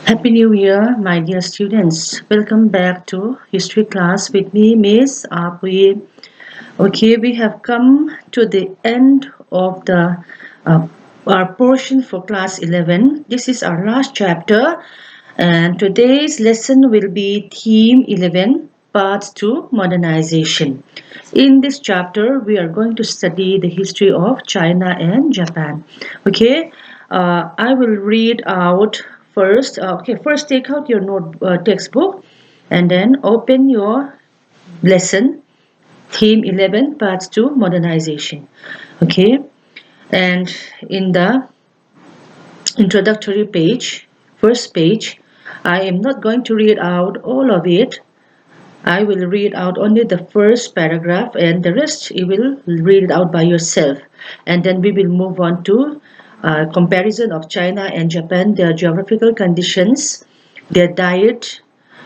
Happy New Year, my dear students. Welcome back to history class with me, Miss Apui. Okay, we have come to the end of the uh, our portion for class 11. This is our last chapter, and today's lesson will be theme 11, part 2, modernization. In this chapter, we are going to study the history of China and Japan. Okay, I will read out first. First take out your textbook, and then open your lesson Theme 11, Part 2, Modernization. Okay, and in the introductory page, first page, I am not going to read out all of it. I will read out only the first paragraph, and the rest you will read it out by yourself. And then we will move on to comparison of China and Japan, their geographical conditions, their diet,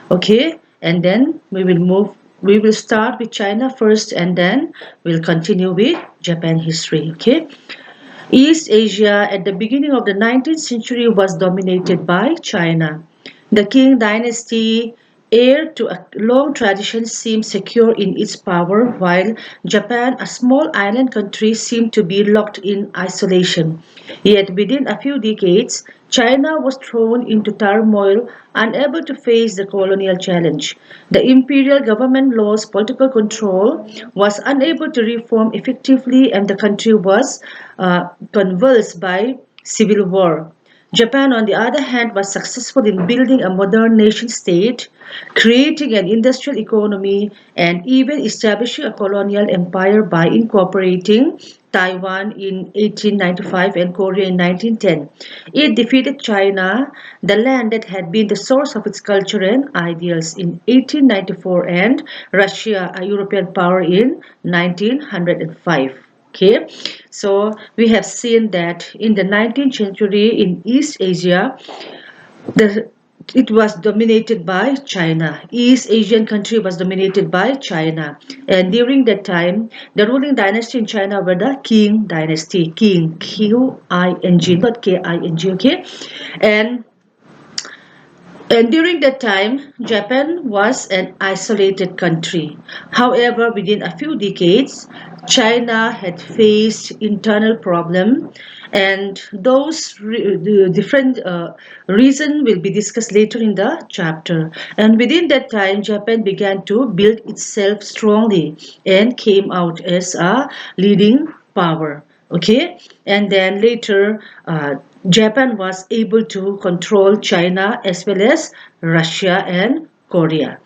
okay, and then we will start with China first, and then we'll continue with Japan history. Okay, East Asia at the beginning of the 19th century was dominated by China. The Qing dynasty, heir to a long tradition, seemed secure in its power, while Japan, a small island country, seemed to be locked in isolation. Yet within a few decades, China was thrown into turmoil, unable to face the colonial challenge. The imperial government lost political control, was unable to reform effectively, and the country was convulsed by civil war. Japan, on the other hand, was successful in building a modern nation state, creating an industrial economy, and even establishing a colonial empire by incorporating Taiwan in 1895 and Korea in 1910. It defeated China, the land that had been the source of its culture and ideals, in 1894, and Russia, a European power, in 1905. Okay, so we have seen that in the 19th century in East Asia, the it was dominated by China. East Asian country was dominated by China. And during that time, the ruling dynasty in China were the Qing dynasty. Qing, Q-I-N-G, not K-I-N-G, okay? And and during that time, Japan was an isolated country. However, within a few decades, China had faced internal problems, and the different reasons will be discussed later in the chapter. And within that time, Japan began to build itself strongly and came out as a leading power. Okay, and then later, Japan was able to control China as well as Russia and Korea.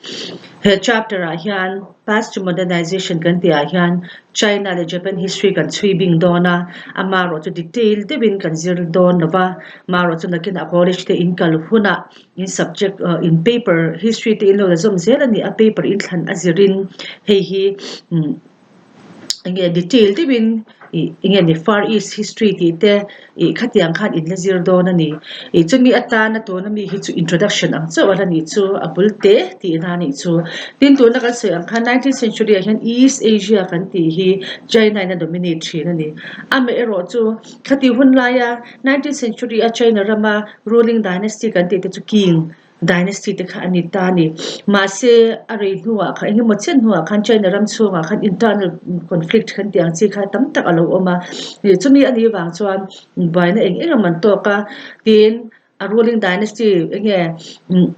Chapter ahian past to modernization kan ti ahian China le Japan history kan sweeping dona amaro to detail de bin kan zir don nova maro to nakin a college te in kalhuna in subject in paper history te in lo zum zela ni a paper in than azirin hei hi detail ti bin ni Far East history ti te khatiang khan in lazir do na ni chumi ata na to na mi hi chu introduction ang chu wala ni chu abul te ti na ni chu tin to na kal se ang khan 19th century hian East Asia kan ti hi China na dominate thi na ni am ero chu khati hun la ya 19th century a China rama ruling dynasty kan ti te chu Qing dynasty te kha ani ta ni ma se are nuwa kha hi mo chen nuwa khan China ram chunga khan internal conflict khan tiang chi kha tam tak alo oma chumi ani wang chuan bai na eng man to ka tin a ruling dynasty nge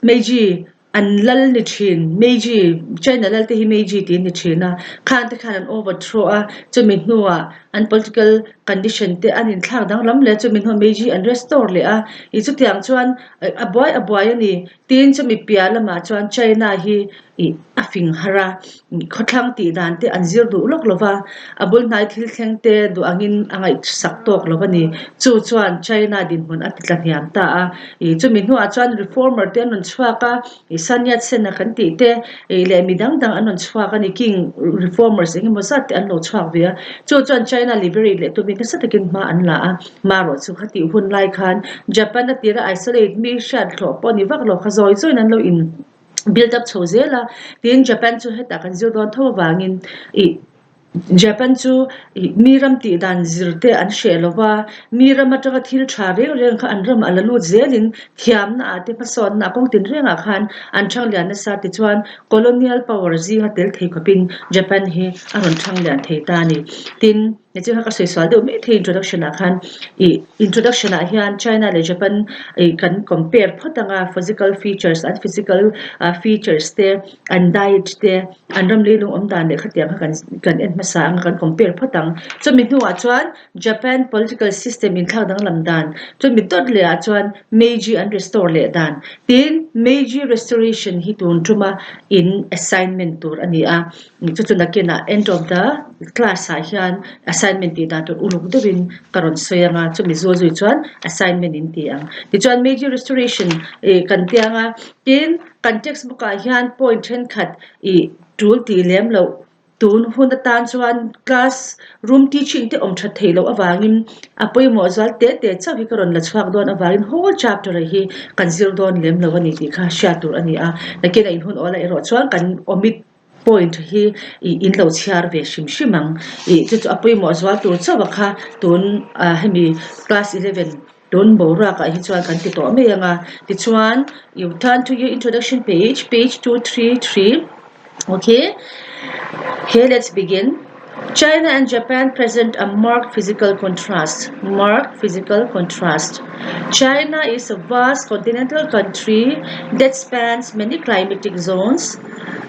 Meiji an lal ni thin Meiji China lal te hi Meiji ti ni thina khan te khan an overthrow a chumi nuwa an political condition te an in thlang dang lam le chumi nu Meiji an restore le a I chu tiang chuan a boy ani tin chumi pia lama chuan China hi a fing hara khothlang ti dan te an zir du lok lova abul nai thil thleng te du angin angai sak tok lova ni chu chuan China din hun atitla hiam ta a chumi nu a chuan reformer te an chhuaka sanyat sen na kan ti te le midang dang anon chhuaka ni king reformers eng mo sat an lo chhuak via chu chuan China liberate le to mi ka satakin ma an la a maro chu khati hun lai khan Japan na tira isolate mi shat thlo po ni vak lo khazoi zoi nan lo in build up chozela tin Japan chu heta kan zir don tho wangin Japan chu miram ti dan zirte an shelowa miram ataka thil thare reng kha anram alalu zelin thiam na ate pason na kong tin renga khan an thang lian na sa ti chuan colonial power zi hatel thei khopin Japan hi aron thang lian thei ta ni tin ne chu ha ka soisal de me thei introduction a khan introduction a hian China le Japan kan compare photanga physical features and physical features te and diet te anram le lung om dan le khatiang kan en masa ang kan compare phatang chumi nu a chuan Japan political system in thladang lamdan chumi dot le a chuan Meiji and restore le dan tin Meiji restoration hi tun tuma in assignment tur ani a chu chu nakena end of the class a hian assignment ti da tur uluk devin karon soyanga chumi zo zui chuan assignment in ti ang ti chuan Meiji restoration kan tianga tin context book a hian point then khat tool ti lem lo tun hun tan chuan class room teaching te om that thelo awangin apoi mo zal te te chaw hi karon la chhuak don awangin whole chapter hi kan zil don lem lo ani ti kha sha tur ani a nakena in hun ola ero chuan kan omit point hi in lo chhiar ve shim shimang chu apoi mo zwal tur chawa kha tun hemi class 11 don bora ka hi chuan kan ti to me anga ti chuan you turn to your introduction page 233 okay. Here, let's begin. China and Japan present a marked physical contrast. Marked physical contrast. China is a vast continental country that spans many climatic zones.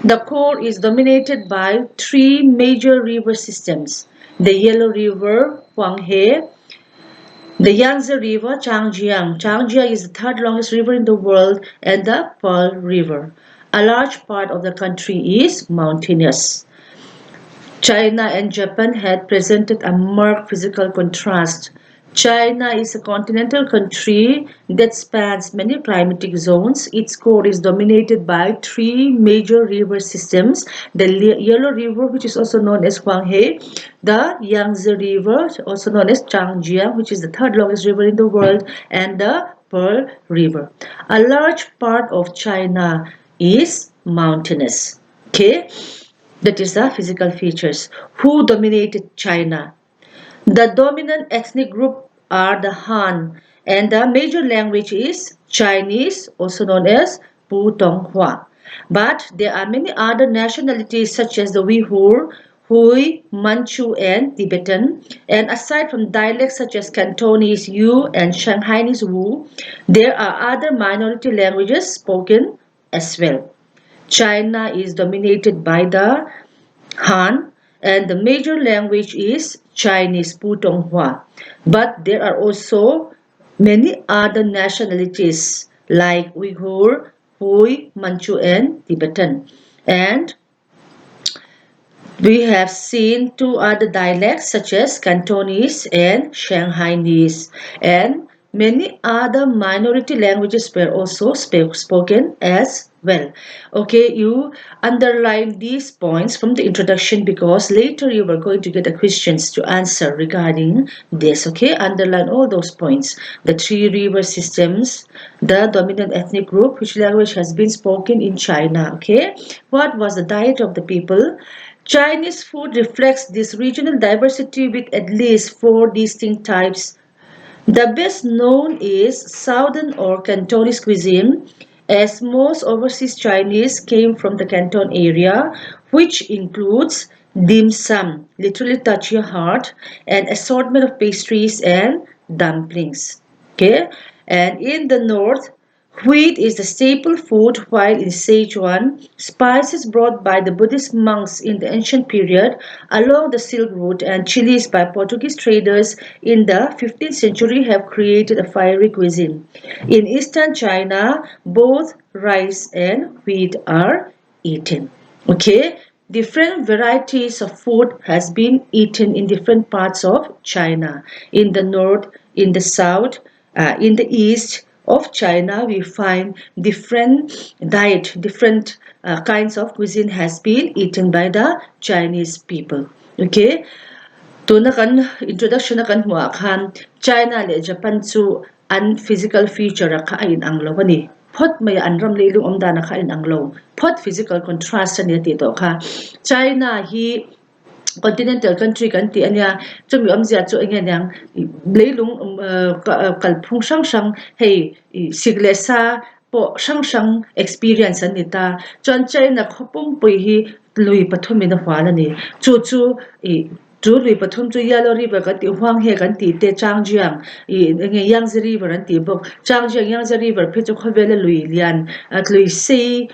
The core is dominated by three major river systems: the Yellow River, Huanghe, the Yangtze River, Changjiang. Changjiang is the third longest river in the world, and the Pearl River. A large part of the country is mountainous. China and Japan had presented a marked physical contrast. China is a continental country that spans many climatic zones. Its core is dominated by three major river systems: the Yellow River, which is also known as Huanghe, the Yangtze River, also known as Changjiang, which is the third longest river in the world, and the Pearl River. A large part of China is mountainous. Okay, that is the physical features. Who dominated China? The dominant ethnic group are the Han, and the major language is Chinese, also known as Putonghua. But there are many other nationalities such as the Uyghur, Hui, Manchu, and Tibetan. And aside from dialects such as Cantonese Yu and Shanghainese Wu, there are other minority languages spoken as well. China is dominated by the Han, and the major language is Chinese Putonghua. But there are also many other nationalities like Uyghur, Hui, Manchu, and Tibetan. And we have seen two other dialects such as Cantonese and Shanghainese, and many other minority languages were also spoken as well. Okay, you underline these points from the introduction because later you are going to get the questions to answer regarding this. Okay, underline all those points. The three river systems, the dominant ethnic group, which language has been spoken in China. Okay, what was the diet of the people? Chinese food reflects this regional diversity with at least four distinct types. The best known is Southern or Cantonese cuisine, as most overseas Chinese came from the Canton area, which includes dim sum, literally touch your heart, an assortment of pastries and dumplings. Okay, and in the north, wheat is the staple food, while in Sichuan, spices brought by the Buddhist monks in the ancient period along the Silk Route and chilies by Portuguese traders in the 15th century have created a fiery cuisine. In eastern China, both rice and wheat are eaten. Okay, different varieties of food has been eaten in different parts of China. In the north, in the south, in the east of China, we find different diet, different kinds of cuisine has been eaten by the Chinese people. Okay, to na kan introduction na kan hua khan China le Japan chu an physical feature kha in ang lo ni phot mai an ram le lung om da na kha in ang lo phot physical contrast ani ti to kha China hi continental country kan ti ania chumi amzia chu enge nyang leilung kalphung sang sang hei siglesa po sang sang experience an ni ta chuan China khopum pui hi lui pathum in hwala ni chu chu chu lui pathum chu yellow river kan ti huang he kan ti te changjiang nge yangtze river an ti bok changjiang yangtze river phe chu khawela lui lian at lui sei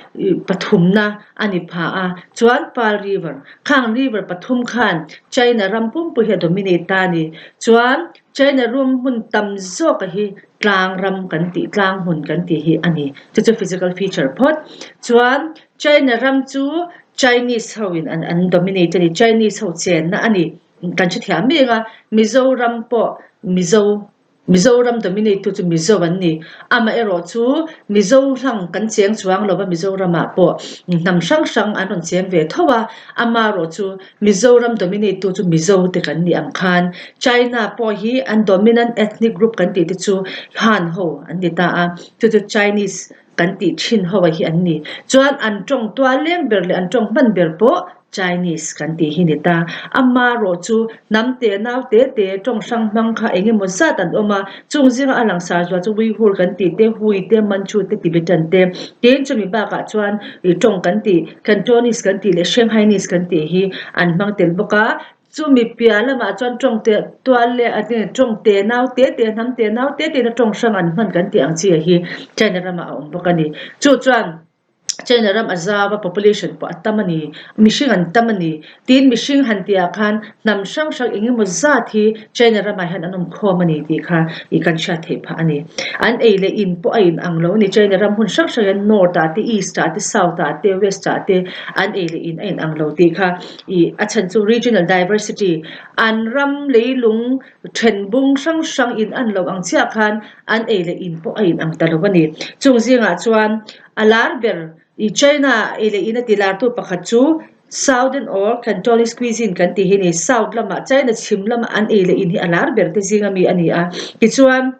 pathum na ani pha a chuan pal river khang river pathum khan China rampum pu he dominate ta ni chuan China rum mun tam zo ka hi tlang ram kan ti tlang hun kan ti hi ani chu physical feature phot chuan China ram chu Chinese ho in an dominate ni Chinese ho chen na ani kan chi thiam me nga Mizoram po Mizoram dominate to Mizo an ni ama ero chu Mizo hlang kan cheng chuang lo ba Mizoram a po nam sang sang anon cheng ve thowa ama ro chu Mizoram dominate to Mizo te kan ni ang khan China po hi an dominant ethnic group kan ti chu Han ho an ni ta a chu Chinese kan ti thin ho hi an ni chuan an tong tua leng ber le an tong man ber po Chinese kan ti hi ni ta amma ro chu nam te naw te te tong sang mang kha enge mo sa tan oma chung jing alang sa zwa chu Uyghur kan ti te Hui te Manchu te Tibetan te ten chumi ba ka chuan tong kan ti Cantonese kan ti le Shanghainese kan ti hi an mang tel boka chu mi pia lama chuan tong te tual le ati tong te naw te te nam te naw te te na tong sang an man kan ti ang chi hi China rama a om boka ni chu chuan China ram azawa population po atamani mishing an tamani tin mishing hantia khan nam sang sang ingi mo zathi China ram han anum khomani ti kha I kan sha the pha ani an eile in po ain anglo ni China ram hun sang sang north ta ti east ta ti south ta ti west ta ti an eile in ain anglo ti kha I achan chu regional diversity an ram leilung thenbung sang sang in an lo ang chia khan an eile in po ain ang talowani chung zinga chuan alar ber China ele ina tilar tu pakhat chu southern or Cantonese cuisine kan ti hi ni south lama China chim lama an ele in hi alar ber te zinga mi ani a kichuan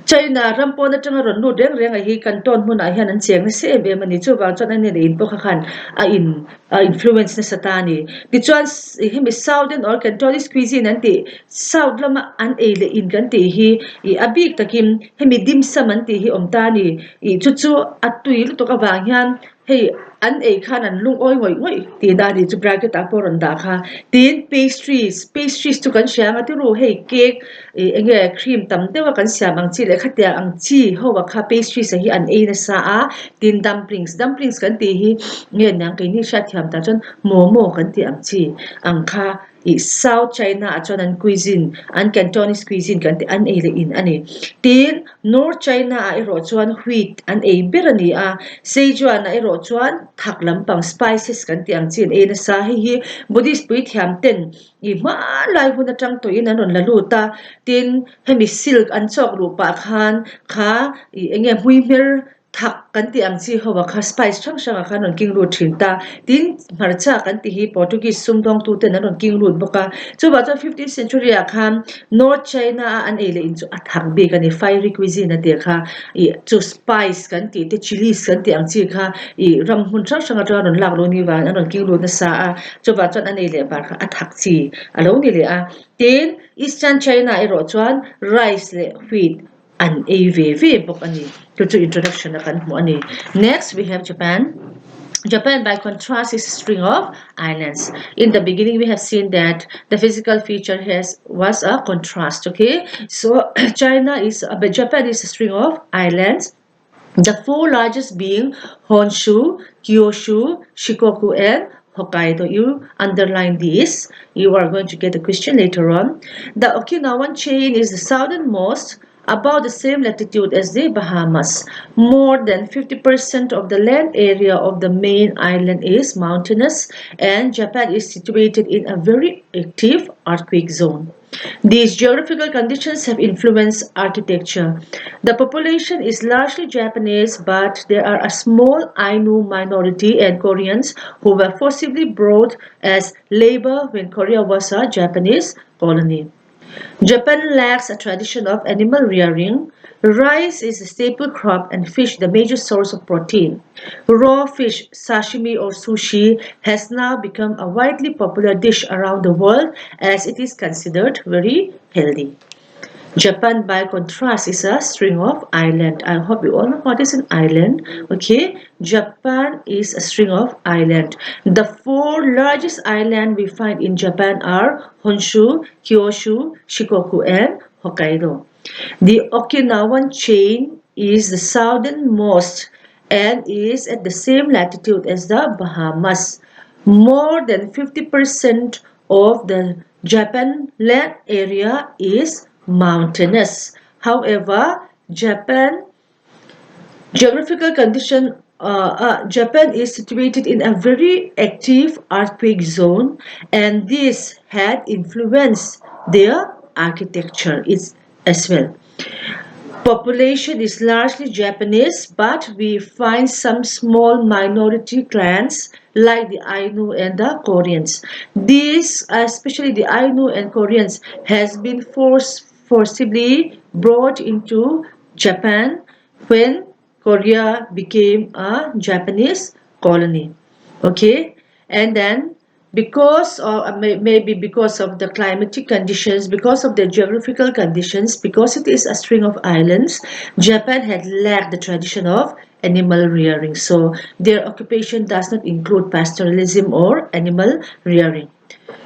China rampo na tanga ron nu deng reng a hi Canton huna hian an cheng na se be mani chu wang chuan an in po khan a influence na satani kichuan hemi southern or Cantonese cuisine an ti south lama an ele in kan ti hi I abik takim hemi dim sum an ti hi omtani I chu chu atui lu to ka wang hian hei an ei khan an lung oi ngoi ti da ni chu bracket a poron da kha tin pastries tu kan siang ati ru hei cake enge cream tam te wa kan siam ang chi le khatia ang chi ho wa kha pastries hi an ei na sa a tin dumplings kan ti hi nge nang ke ni sha thiam ta chon momo kan ti ang chi ang kha I South China achon an cuisine an Cantonese cuisine kan ti an ei le in ani tin North China a ro chuan wheat an ei ber ani a Sichuan a ro chuan thak lampang spices kan ti ang chin e na sa hi Buddhist pui thiam ten I ma lai hun atang to in anon la lu ta tin hemi silk an chok ru pa khan kha I enge hui mer thak kan ti ang chi ho wa kha spice chang chang a khan on king ru thin ta tin marcha kan ti hi Portuguese sumdong tu ten anon king ru boka chu ba cha 15th century a khan North China an ele in chu athak be kan I fiery cuisine a te kha I chu spice kan ti te chilies kan ti ang chi kha I ram hun chang chang a to anon lak lo ni wa anon king ru na sa a chu ba chan an ele bar kha athak chi alo ni le a tin Eastern China ero chuan rice le wheat an AVV book ani to introduction na kan mo ani next we have Japan by contrast is a string of islands in the beginning we have seen that the physical feature was a contrast okay so Japan is a string of islands the four largest being Honshu, Kyushu, Shikoku, and Hokkaido. You underline this. You are going to get a question later on. The Okinawan chain is the southernmost, about the same latitude as the Bahamas. More than 50% of the land area of the main island is mountainous, and Japan is situated in a very active earthquake zone. These geographical conditions have influenced architecture. The population is largely Japanese, but there are a small Ainu minority and Koreans who were forcibly brought as labor when Korea was a Japanese colony. Japan lacks a tradition of animal rearing. Rice is a staple crop and fish the major source of protein. Raw fish, sashimi or sushi, has now become a widely popular dish around the world as it is considered very healthy. Japan, by contrast, is a string of island. I hope you all know what is an island. Okay, Japan is a string of island. The four largest islands we find in Japan are Honshu, Kyushu, Shikoku, and Hokkaido. The Okinawan chain is the southernmost and is at the same latitude as the Bahamas. More than 50% of the Japan land area is mountainous. However, geographical condition Japan is situated in a very active earthquake zone, and this had influenced their architecture as well. Population is largely Japanese, but we find some small minority clans like the Ainu and the Koreans. These, especially the Ainu and Koreans, has been forcibly brought into Japan when Korea became a Japanese colony. Okay, and then because or maybe because of the climatic conditions, because of the geographical conditions, because it is a string of islands, Japan had lacked the tradition of animal rearing, so their occupation does not include pastoralism or animal rearing.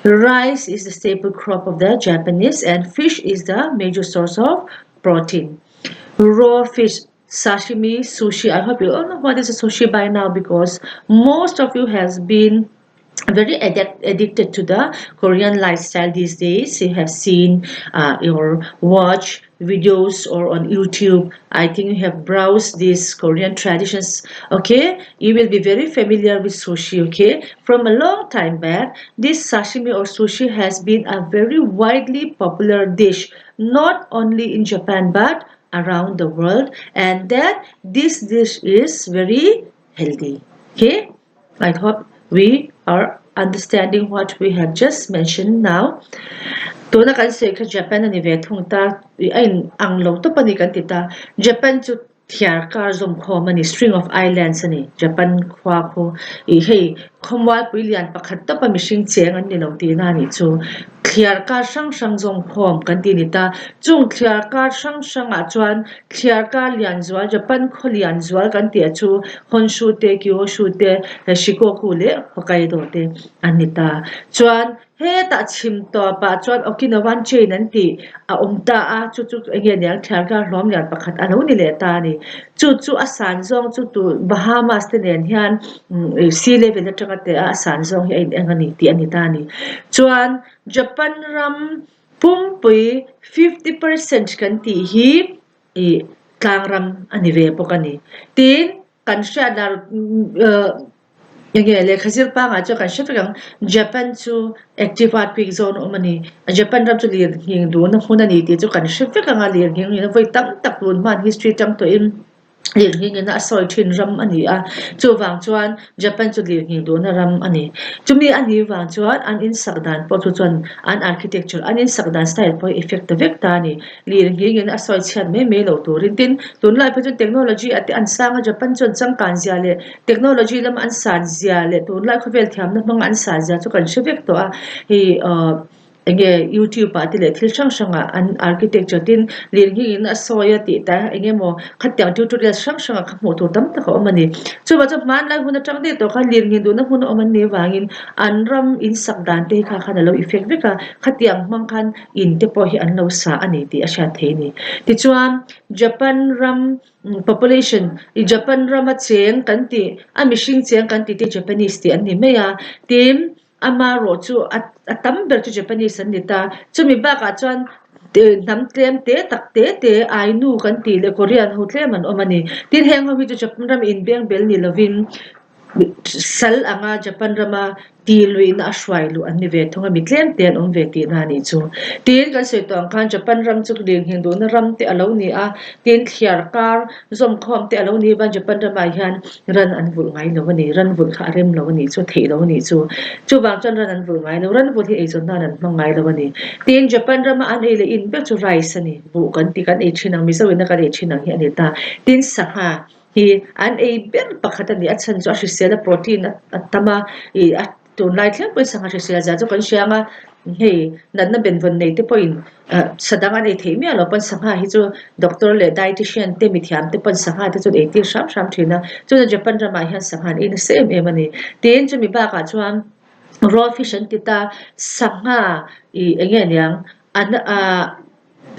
Rice is the staple crop of the Japanese, and fish is the major source of protein. Raw fish, sashimi, sushi. I hope you all know what is a sushi by now, because most of you has been very addicted to the Korean lifestyle these days. You have seen or watch videos or on YouTube. I think you have browsed these Korean traditions. Okay, you will be very familiar with sushi. Okay, from a long time back, this sashimi or sushi has been a very widely popular dish, not only in Japan but around the world, and that this dish is very healthy. Okay, I hope we are understanding what we have just mentioned now. To na kan se ka Japan ani ve thung ta ai ang lo to pani kan ti ta Japan chu thiar kar zom kho mani string of islands ani Japan khwa kho I hei khomwa pilian pakhat ta pa mishing cheng an ni lo ti na ni chu thiar kar sang sang zom khom kan ti ni ta chung thiar kar sang sang a chuan thiar kar lian zual Japan kho lian zual kan ti chu Honshu te Kyushu te Shikoku le Hokkaido te anita chuan he ta chim to pa chuan Okinawan chain an ti a umta a chu chu nge nyang thar ka hlom lian pakhat alo ni le ta ni chu a san zong chu tu Bahamas te nen hian sea level atanga te a san zong hi angani ti ani ta ni chuan Japan ram pumpui 50% kan ti hi i tlang ram ani ve pokani tin kan sha dar Yang le khazir pa nga cho kan shifang Japan chu active earthquake zone omani Japan ram chu lir hing do na huna ni ti chu kan shifang nga lir hing ni voi tam tak lun man history tam to in lir hing na asoi thin ram ani a chu wang chuan Japan chu lir hing do na ram ani chumi ani wang chuan an in sakdan po chu chuan an architecture an in sakdan style po effect vek ta ni lir hing in asoi chan me lo turin tin tun lai pa chu technology at an sanga Japan chon chang kan zia le technology lam an san zia le tun lai khovel thiam na mang an sa zia chu kan shevek to a hi enge YouTube pa ti le thil sang sanga an architecture tin lir hing in asoya ti ta enge mo khatyang tutorial sang sanga khamo to tam ta ko mani chu ba chu man lai huna tang de to kha lir hing do na huna omani wangin an ram in sakdan te kha khana lo effect veka khatyang mang khan in te po hi an lo sa ani ti asha the ni ti chuan Japan ram population I Japan ram a cheng kan ti a mishing cheng kan ti te Japanese ti an ni me ya tim ama ro chu atam ber chu Japanese an ni ta chumi ba ka chuan nam tlem te tak te Ainu kan ti le Korean ho tlem an omani tin heng ho hi chu Japan ram in beng bel ni lovin sal anga Japan rama tilui na ashwai lu an ni ve thonga mi tlem ten om ve ti na ni chu tin kan se tong khan Japan ram chu ding hindu na ram te alo ni a tin thiar kar zom khom te alo ni ban Japan rama hian ran an vul ngai lo ni ran vul kha rem lo ni chu thei lo ni chu bang chan ran an vul ngai lo ran vul hi e chon na ran mang ngai lo ni tin Japan rama an ele in be chu rise ani bu kan ti kan e chinang mi so na kan e chinang hi ani ta tin sakha hi an e ber pakhat ani achan chu a hrisela protein atama I to lai thleng poi sanga hrisela za chu kan hrianga hei nan na ben von nei te point sadanga nei theimi alo pan sanga hi chu doctor le dietitian te mi thiam te pan sanga te chu e ti sham sham thina chu Japan rama hian sanga in same emani ten chu mi ba ka chuan raw fish an tita sanga I engen yang an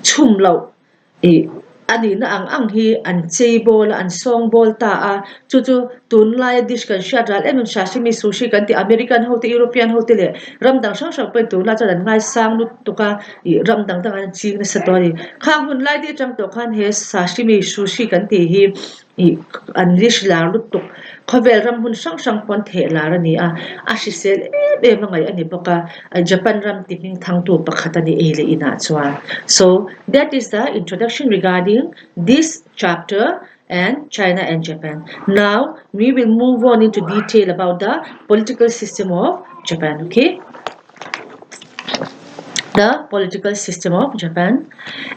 chum lo I ani na ang hi an chei bol an song bol ta a chu tun lai dish kan sha dal em sashimi sushi kan ti American hotel European hotel le ram dang sang sang pe tu la cha dan ngai sang nu tu ka ram dang dang an chi na satori khang hun lai di chang to khan he sashimi sushi kan ti hi an dish la lu tu khovel ram hun sang sang pon the la ra ni a shi sel e mangai ani boka Japan ram ti ning thang tu pakhat ani e le ina chuan so that is the introduction regarding this chapter and China and Japan. Now we will move on into detail about the political system of Japan. Okay, the political system of Japan.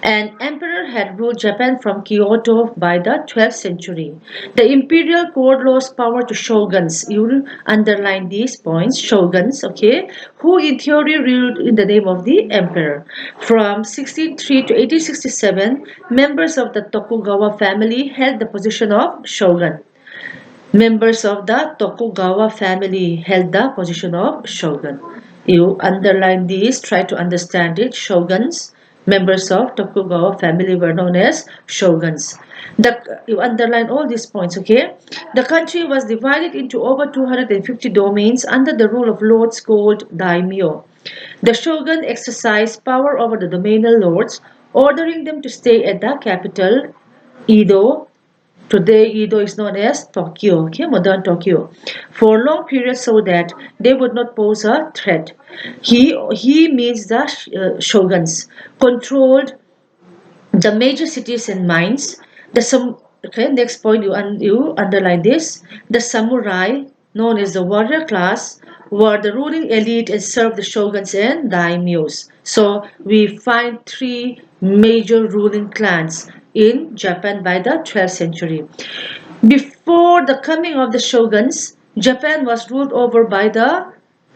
An emperor had ruled Japan from Kyoto by the 12th century. The imperial court lost power to shoguns. You will underline these points, shoguns, okay, who in theory ruled in the name of the emperor. From 1603 to 1867, members of the Tokugawa family held the position of shogun. Members of the Tokugawa family held the position of shogun. You underline these, try to understand it. Shoguns, members of Tokugawa family were known as shoguns. You underline all these points, okay? The country was divided into over 250 domains under the rule of lords called daimyo. The shogun exercised power over the domainal lords, ordering them to stay at the capital, Edo. Today, Edo is known as Tokyo, okay, modern Tokyo, for long periods so that they would not pose a threat. He means the shoguns controlled the major cities and mines. Okay, next point you underline this. The samurai, known as the warrior class, were the ruling elite and served the shoguns and daimyos. So we find three major ruling clans in Japan by the 12th century. Before the coming of the shoguns, Japan was ruled over by the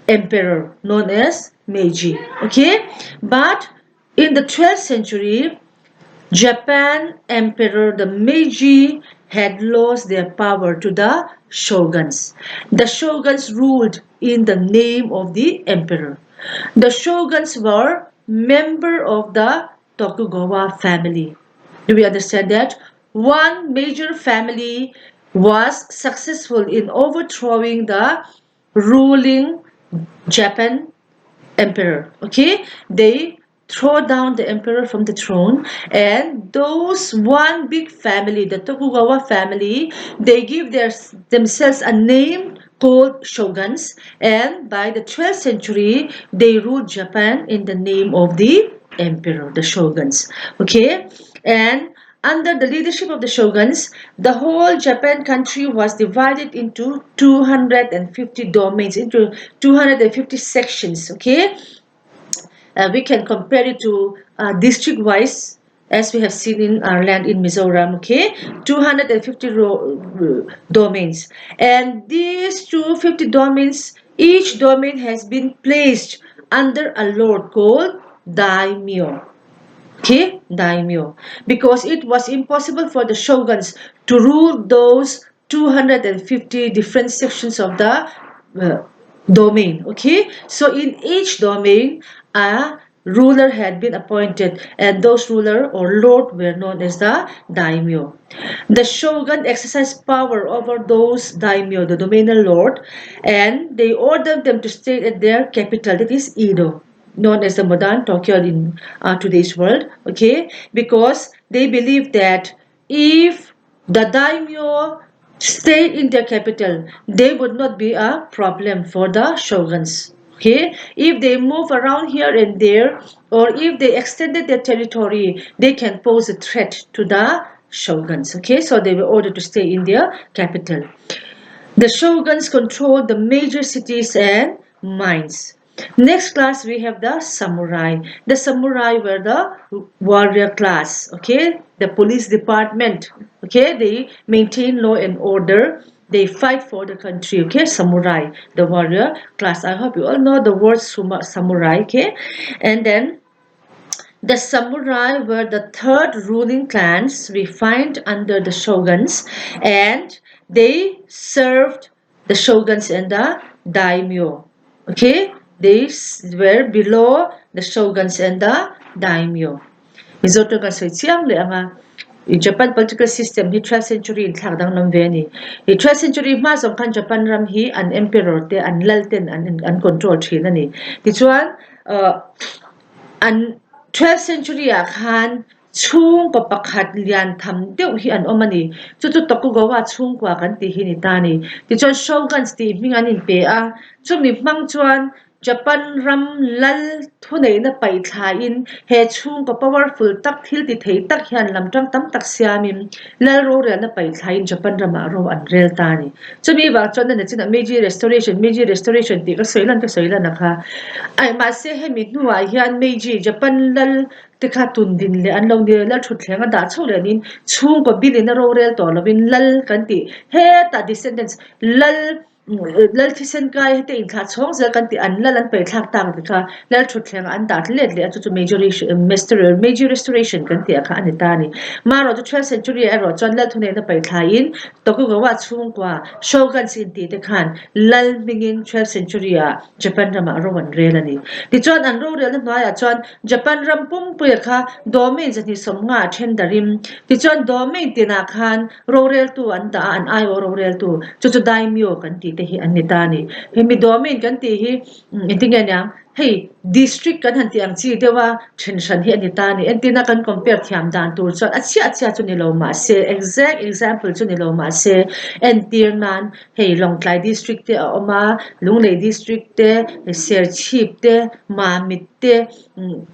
emperor known as Meiji. Okay, but in the 12th century, Japan Emperor the Meiji had lost their power to the shoguns. The shoguns ruled in the name of the emperor. The shoguns were member of the Tokugawa family. Do we understand that? One major family was successful in overthrowing the ruling Japan emperor. Okay, they throw down the emperor from the throne, and those one big family, the Tokugawa family, they give themselves a name called shoguns, and by the 12th century they ruled Japan in the name of the emperor, the shoguns. Okay, and under the leadership of the shoguns, the whole Japan country was divided into 250 domains, into 250 sections. Okay, we can compare it to district-wise, as we have seen in our land in Mizoram. Okay, 250 domains, and these 250 domains, each domain has been placed under a lord called daimyo. Okay, daimyo, because it was impossible for the shoguns to rule those 250 different sections of the domain. Okay, so in each domain a ruler had been appointed, and those ruler or lord were known as the daimyo. The shogun exercised power over those daimyo, the domainal lord, and they ordered them to stay at their capital, that is Edo, known as the modern Tokyo in today's world. Okay, because they believed that if the daimyo stay in their capital, they would not be a problem for the shoguns. Okay, if they move around here and there, or if they extended their territory, they can pose a threat to the shoguns. Okay, so they were ordered to stay in their capital. The shoguns controlled the major cities and mines. Next class we have the samurai. The samurai were the warrior class. Okay, the police department. Okay, they maintain law and order. They fight for the country. Okay, samurai, the warrior class. I hope you all know the word samurai. Okay, and then the samurai were the third ruling clans we find under the shoguns, and they served the shoguns and the daimyo. Okay, they were below the shoguns and the daimyo. Izoto ka so chiang le anga Japan political system hi 12th century in thakdang lam ve ni. I 12th century ma som khan Japan ram hi an emperor te an lal ten an control thin ani. Ti chuan an 12th century a khan chung ko pakhat lian tham deuh hi an omani chu tokugawa chung kwa kan ti hi ni ta ni ti chon shoguns ti hming an in pe a chu mi hmang chuan Japan ram lal thunei na pai thla in he chung ko powerful tak thil ti thei tak hian lam tang tam tak siamin lal ro re na pai thla in Japan ram a ro an rel ta ni chu mi wa chon na china Meiji restoration ti ka soilan kha ai ma se he mi nuwa hian Meiji Japan lal te kha tun din le an lo ni lal thut thlenga da chho le nin chung ko bilin a ro rel to lovin lal kan ti he ta descendants lal thisen kai te in kha chong zel kan ti an lal an pe thak tang kha lal thut thlenga an da let le chu major restoration kan ti kha ani ta ni ma ro 12th century a ro chon lal thune na pe thain tokugawa chung kwa shogun sin ti te khan lal mingin 12th century a Japan ram a ro wan rel ani ti chon an ro rel na ya chon Japan ram pum pu kha domain zani somnga then darim ti chon domain tina khan ro rel tu an da an ai ro rel tu chu daimyo kan ti te hi an ni ta ni he mi domain kan ti hi intinga nyam hey district kan han tiang chi dewa tension hi ani ta ni entina kan compare thiam dan tur chon achia chu ni lo ma se exact example chu ni lo ma se entir nan hey longtlai district te oma lunglei district te ser chip te ma mit te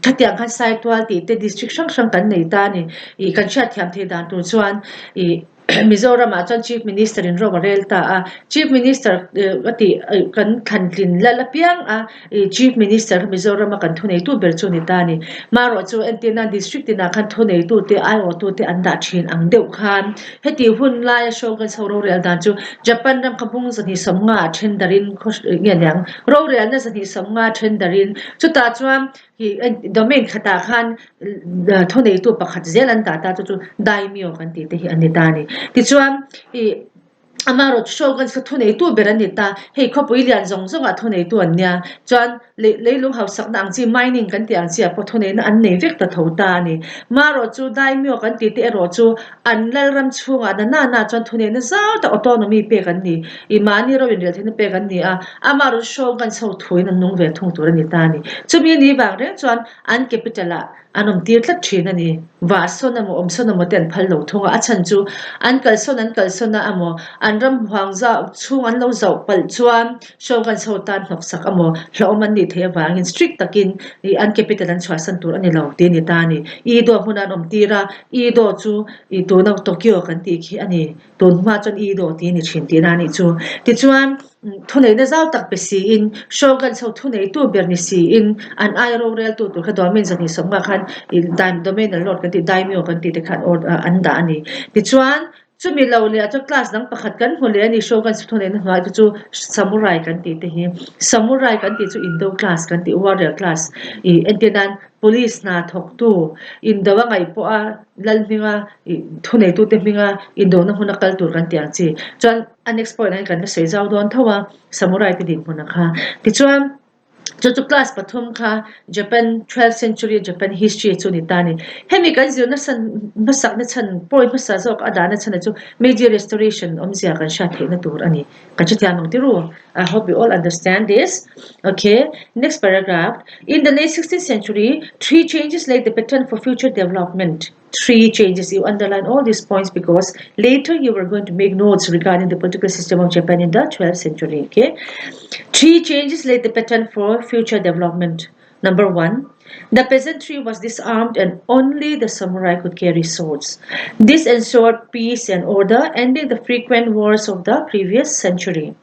thatiang khan sai twal ti te district sang kan nei ta ni I kan chat thiam the dan tur chuan I Mizoram a chuan chief minister in ro rel ta a chief minister ati kan thantlin la piang a chief minister Mizoram kan thunei tu ber chu ni ta ni maro chu entina district ina kan thunei tu te ai o tu te anda thin ang deuh khan heti hun lai shogun so rel dan chu Japan ram khapung zani samnga then darin ngenyang ro rel na zani samnga then darin chu ta chuan hi domain khata khan thunei tu pakhat zelan ta chu daimyo kan ti te hi ani ta ni ti chuan I amaro shogun sa thunei tu berani ta hei khopui lian zong a thunei tu ania chuan leilung hau sak nang chi mining kan tiang chi a po thunei na an nei vek ta tho ta ni maro chu daimyo kan ti te ro chu an lal ram chunga da na chuan thunei na za ta autonomy pe kan ni I mani ro in rel thin pe kan ni a amaro shogun so thuin an nung ve thung tur ani ta ni chumi ni bang re chuan an capital a anom tir tlat thin ani wa sona mo om sona mo ten phal lo thunga achan chu an kalsona amo an ram huangza chung an lo zau pal chuan shogun so tan nok sak amo hloman ni the wangin strict takin I an capital an chwasan tur ani lo te ni ta ni I do hunan om tira I do chu I do na Tokyo kan ti khi ani don ma chon I do ti ni thin ti na ni chu ti chuan thunei na zau tak pe si in shogun so thunei tu ber ni si in an ai ro rel tu kha domain zani somga khan I dan domain an lot kan ti daimyo kan ti te khan or an da ani ti chuan chumi lo le acha class dang pakhat kan hole ani shogun thunei na ha chu samurai kan ti te hi samurai kan ti chu indo class kan ti warrior class I entenan police na thok tu indawa ngai po a lalminga thunei tu te minga indo na huna kal tur kan tiang chi chuan next point ai kan se zau don thawa samurai ti din huna kha ti chuan chu class pathum kha Japan 12th century Japan history chu ni tani hemi kan zio na san masak na chan point masa zok adana chana chu major restoration omzia kan sha the na tur ani ka chu tiang ti ru I hope you all understand this okay next paragraph in the late 16th century three changes laid the pattern for future development three changes. You underline all these points because later you are going to make notes regarding the political system of Japan in the 12th century. Okay, three changes laid the pattern for future development. Number one, the peasantry was disarmed and only the samurai could carry swords. This ensured peace and order, ending the frequent wars of the previous century.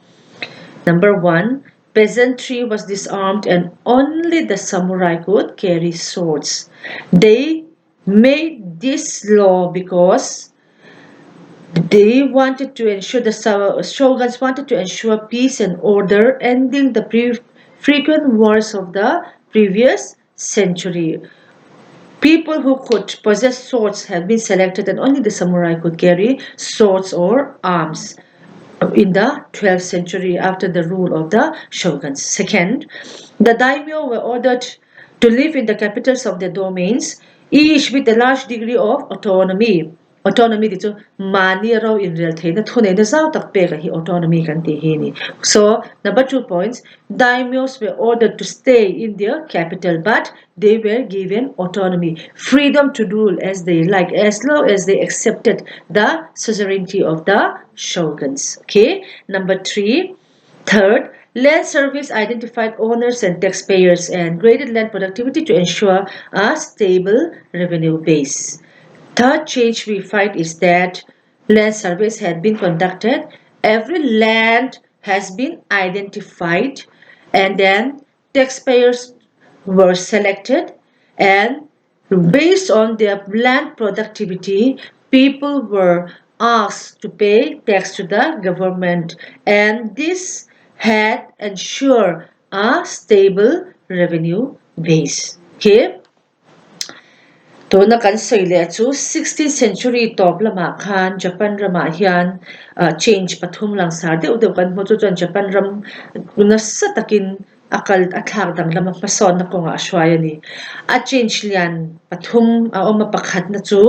Number one, peasantry was disarmed and only the samurai could carry swords. They made this law because they wanted to ensure the shoguns wanted to ensure peace and order, ending the frequent wars of the previous century. People who could possess swords had been selected, and only the samurai could carry swords or arms in the 12th century after the rule of the shoguns. Second, the daimyo were ordered to live in the capitals of their domains, each with a large degree of autonomy. Autonomy dito mani raw in real thai na thune na zau tak pe ka hi autonomy kan ti hi ni. So number 2 points, daimyos were ordered to stay in their capital, but they were given autonomy, freedom to rule as they like, as long as they accepted the suzerainty of the shoguns. Okay, number 3. Third, land service identified owners and taxpayers and graded land productivity to ensure a stable revenue base. Third change we find is that land surveys had been conducted. Every land has been identified, and then taxpayers were selected, and based on their land productivity, people were asked to pay tax to the government, and this had ensured a stable revenue base. Okay? To na kan soile chu 16th century top lama khan Japan rama hian change pathum lang sar de udew kan mo chu chon Japan ram na satakin akal athak dang lama pason na konga ashwaya ni a change lian pathum a oma pakhat na chu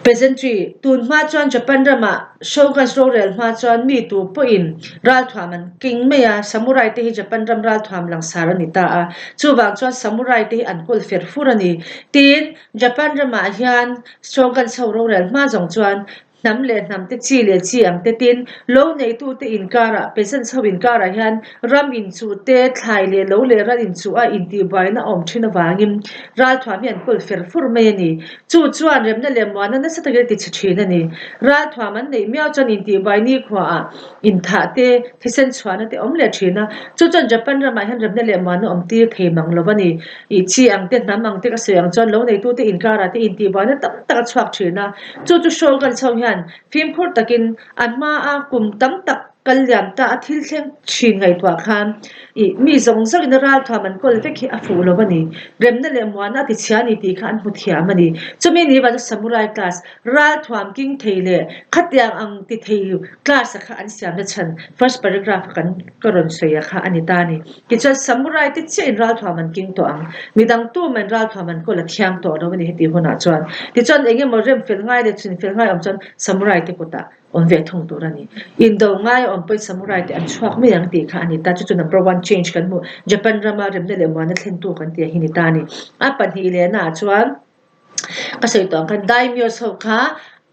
peasantry tun ma chuan Japan rama shoguns rorel ma chuan mi tu po in ral thwaman king meya samurai te hi Japan ram ral thwam lang sarani ta a chuwang chuan samurai te an kul fer furani tin Japan rama hian shoguns ho rorel ma jong chuan nam le nam te chi le chi ang te tin lo nei tu te in kara peasants ho in kara hian ram in chu te thlai le lo le ran in chu a in ti bai na om thina wangin ral thwam hian kul fer fur mai ani chu chuan rem na lem wana na sa ta ti chhin ani ral thwam an nei miao chan in ti bai ni khwa a in tha te thisen chhuana te om le thina chu chan Japan ram hian rem na lem wana om ti the mang lo bani I chi ang te nam ang te ka se ang chan lo nei tu te in kara te in ti bai na tam ta chhuak thina chu shogun chau hian phim khur takin anma a kum tam tak kalyam ta athil thleng thin ngai twa khan mi zong zong in ral thaman kol ve khi afu lo bani remna le mwana ti chiani ti khan muthia mani chumi ni ba samurai class ral thwam king theile khatyang ang ti thei class kha an siam na chan first paragraph kan karon soya kha anita ni ki chan samurai ti chen ral thwaman king to ang midang tu man ral thwaman ko la thiam to ro bani heti hona chuan ti chan enge mo rem fel ngai de chin fel ngai om chan samurai te kota on ve thong to rani in do ngai on poi samurai te an chhuak me yang ti kha ani ta chu number 1 change kan mu Japan rama rem ne le mwana thlen tu kan ti hi ni ta ni a pan hi le na chuan ka sei to kan daimyo so kha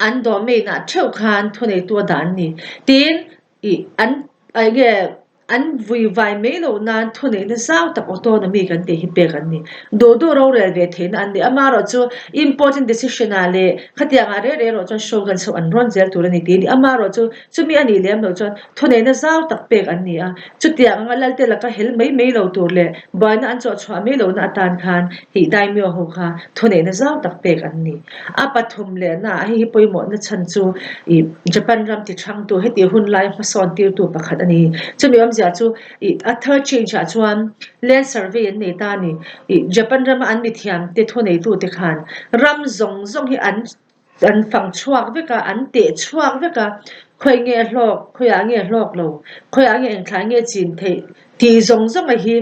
an do me na theu khan thone tu dan ni tin I an ai ge an vui vai me lo nan thone na zau tak autonomy kan te hi pe kan ni do ro re ve thein an ni ama ro chu important decision ale khatia nga re ro chon shogun so an ron zel tur ni ti ni ama ro chu chumi ani lem lo chon thone na zau tak pe an ni a chu tia nga lal te la ka hel me lo tur le ba na an cho chwa me lo na atan khan hi dai myo ho kha thone na zau tak pe an ni a pathum le na hi poi mo na chan chu I Japan ram ti thang tu he ti hun lai ma son tir tu pakhat ani chumi am ja chu a third change a chuan land survey an nei ta ni Japan ram an mi thiam te thonei tu te khan ram zong hi an phang chuak veka an te chuak veka khoi nge hlok khoi a nge hlok lo khoi a nge thai nge chin thei ti zong a hi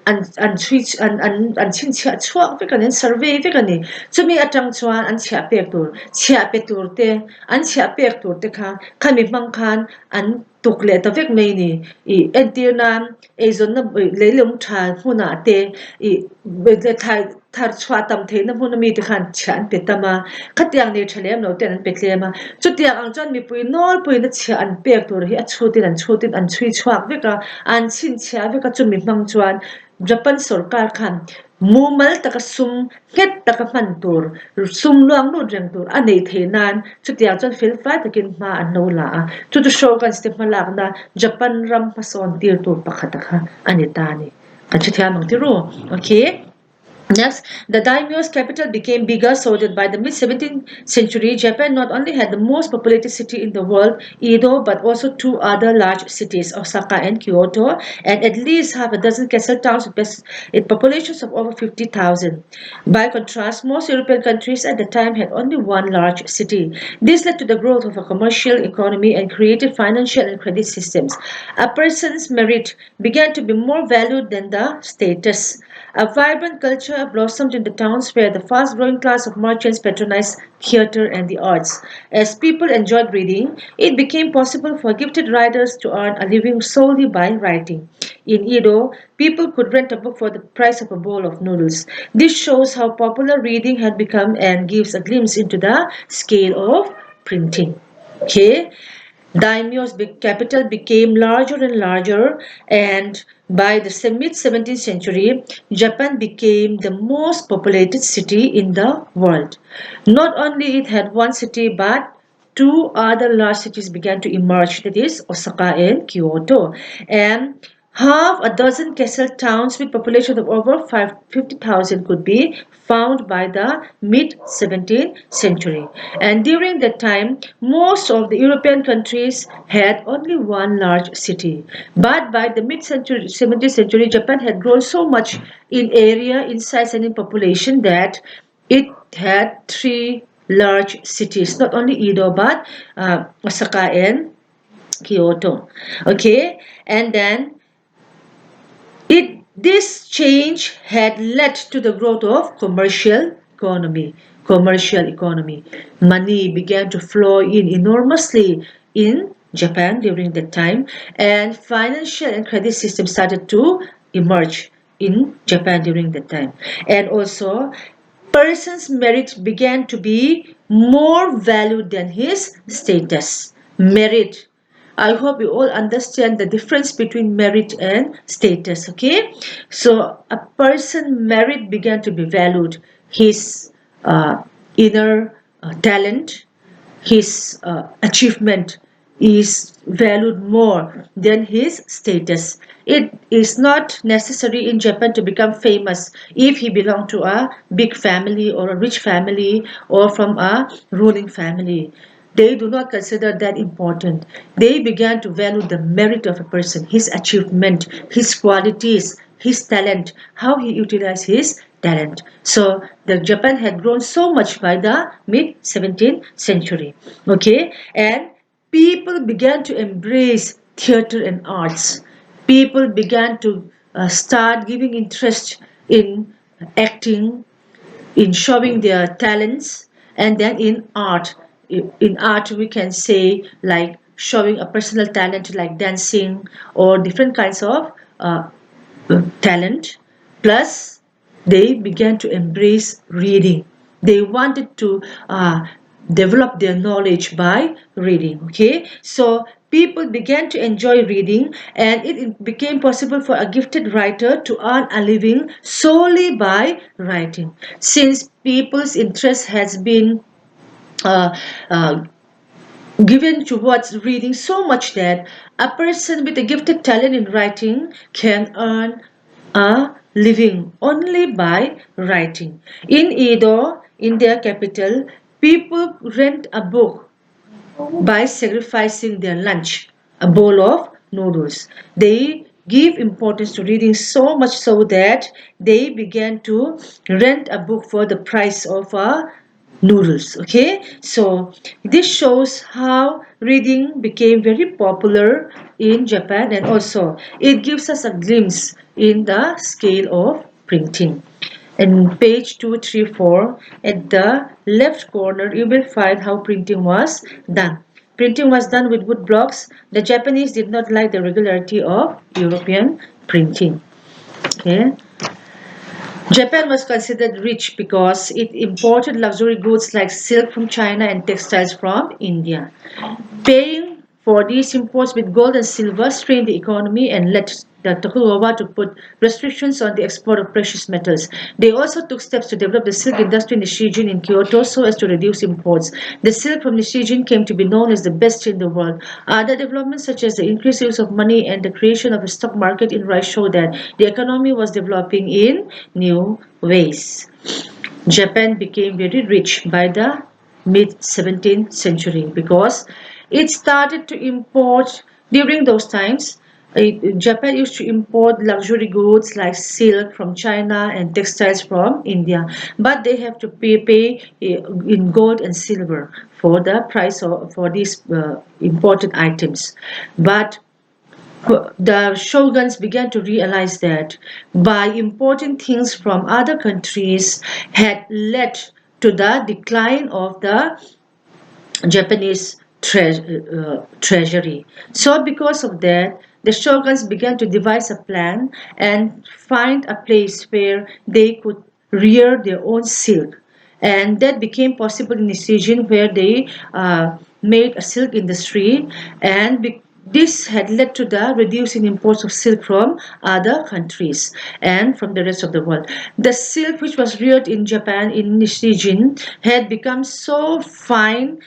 an switch an chin chia chuak veka nen survey veka ni chumi atang chuan an chia pe tur te an chia pe tur te kha khami mang khan an tukle ta vek mai ni I entirnan ezon na leilung tha huna te I le thar chwa tam the na huna mi te khan chan pe tama khatyang ni thalem no ten pe tlema chutia ang chon mi pui nol pui na chha an pek tur hi a chutin an chui chhuak veka an chin chha veka chumi mang chuan Japan sarkar khan mumal taka sum het taka mantur sum luang lu reng tur anei thenan chutia chon fil fa takin ma an no la chu tu show kan step malak na Japan ram pason tir tur pakhat kha anita ni kan chithia mang tiru okay. Next, the daimyo's capital became bigger so that by the mid-17th century, Japan not only had the most populated city in the world, Edo, but also two other large cities, Osaka and Kyoto, and at least half a dozen castle towns with populations of over 50,000. By contrast, most European countries at the time had only one large city. This led to the growth of a commercial economy and created financial and credit systems. A person's merit began to be more valued than the status. A vibrant culture blossomed in the towns where the fast-growing class of merchants patronized theater and the arts. As people enjoyed reading, it became possible for gifted writers to earn a living solely by writing. In Edo, people could rent a book for the price of a bowl of noodles. This shows how popular reading had become and gives a glimpse into the scale of printing. Okay, Daimyo's big capital became larger and larger, and by the mid 17th century, Japan became the most populated city in the world. Not only it had one city, but two other large cities began to emerge, that is Osaka and Kyoto. And half a dozen castle towns with population of over 50,000 could be found by the mid 17th century. And during that time, most of the European countries had only one large city. But by the mid 17th century, Japan had grown so much in area, in size, and in population that it had three large cities, not only Edo, but Osaka and Kyoto. Okay, and then this change had led to the growth of commercial economy. Commercial economy. Money began to flow in enormously in Japan during that time, and financial and credit systems started to emerge in Japan during that time. And also, person's merit began to be more valued than his status. Merit, I hope you all understand the difference between merit and status, okay? So a person merit began to be valued. His inner talent, his achievement is valued more than his status. It is not necessary in Japan to become famous if he belongs to a big family or a rich family or from a ruling family. They do not consider that important. They began to value the merit of a person, his achievement, his qualities, his talent, how he utilized his talent. So the Japan had grown so much by the mid 17th century. Okay, and people began to embrace theater and arts. People began to start giving interest in acting, in showing their talents, and then in art. In art we can say like showing a personal talent like dancing or different kinds of talent. Plus they began to embrace reading. They wanted to develop their knowledge by reading. Okay, so people began to enjoy reading, and it became possible for a gifted writer to earn a living solely by writing. Since people's interest has been uh, uh, given towards reading so much that a person with a gifted talent in writing can earn a living only by writing. In Edo, in their capital, people rent a book by sacrificing their lunch, a bowl of noodles. They give importance to reading so much so that they began to rent a book for the price of a noodles. Okay, so this shows how reading became very popular in Japan, and also it gives us a glimpse in the scale of printing. In page 234, at the left corner, you will find how printing was done. printing was done with wood blocks. The Japanese did not like the regularity of European printing. Okay. Japan was considered rich because it imported luxury goods like silk from China and textiles from India. Paying for these imports with gold and silver strained the economy and led the Tokugawa to put restrictions on the export of precious metals. They also took steps to develop the silk industry in Nishijin in Kyoto so as to reduce imports. The silk from Nishijin came to be known as the best in the world. Other developments such as the increased use of money and the creation of a stock market in rice show that the economy was developing in new ways. Japan became very rich by the mid 17th century because it started to import during those times. Japan used to import luxury goods like silk from China and textiles from India, but they have to pay in gold and silver for the price of for these imported items. But the shoguns began to realize that by importing things from other countries had led to the decline of the Japanese treasury. So, because of that, the shoguns began to devise a plan and find a place where they could rear their own silk. And that became possible in this region where they made a silk industry, and this had led to the reducing imports of silk from other countries and from the rest of the world. The silk which was reared in Japan in this region had become so fine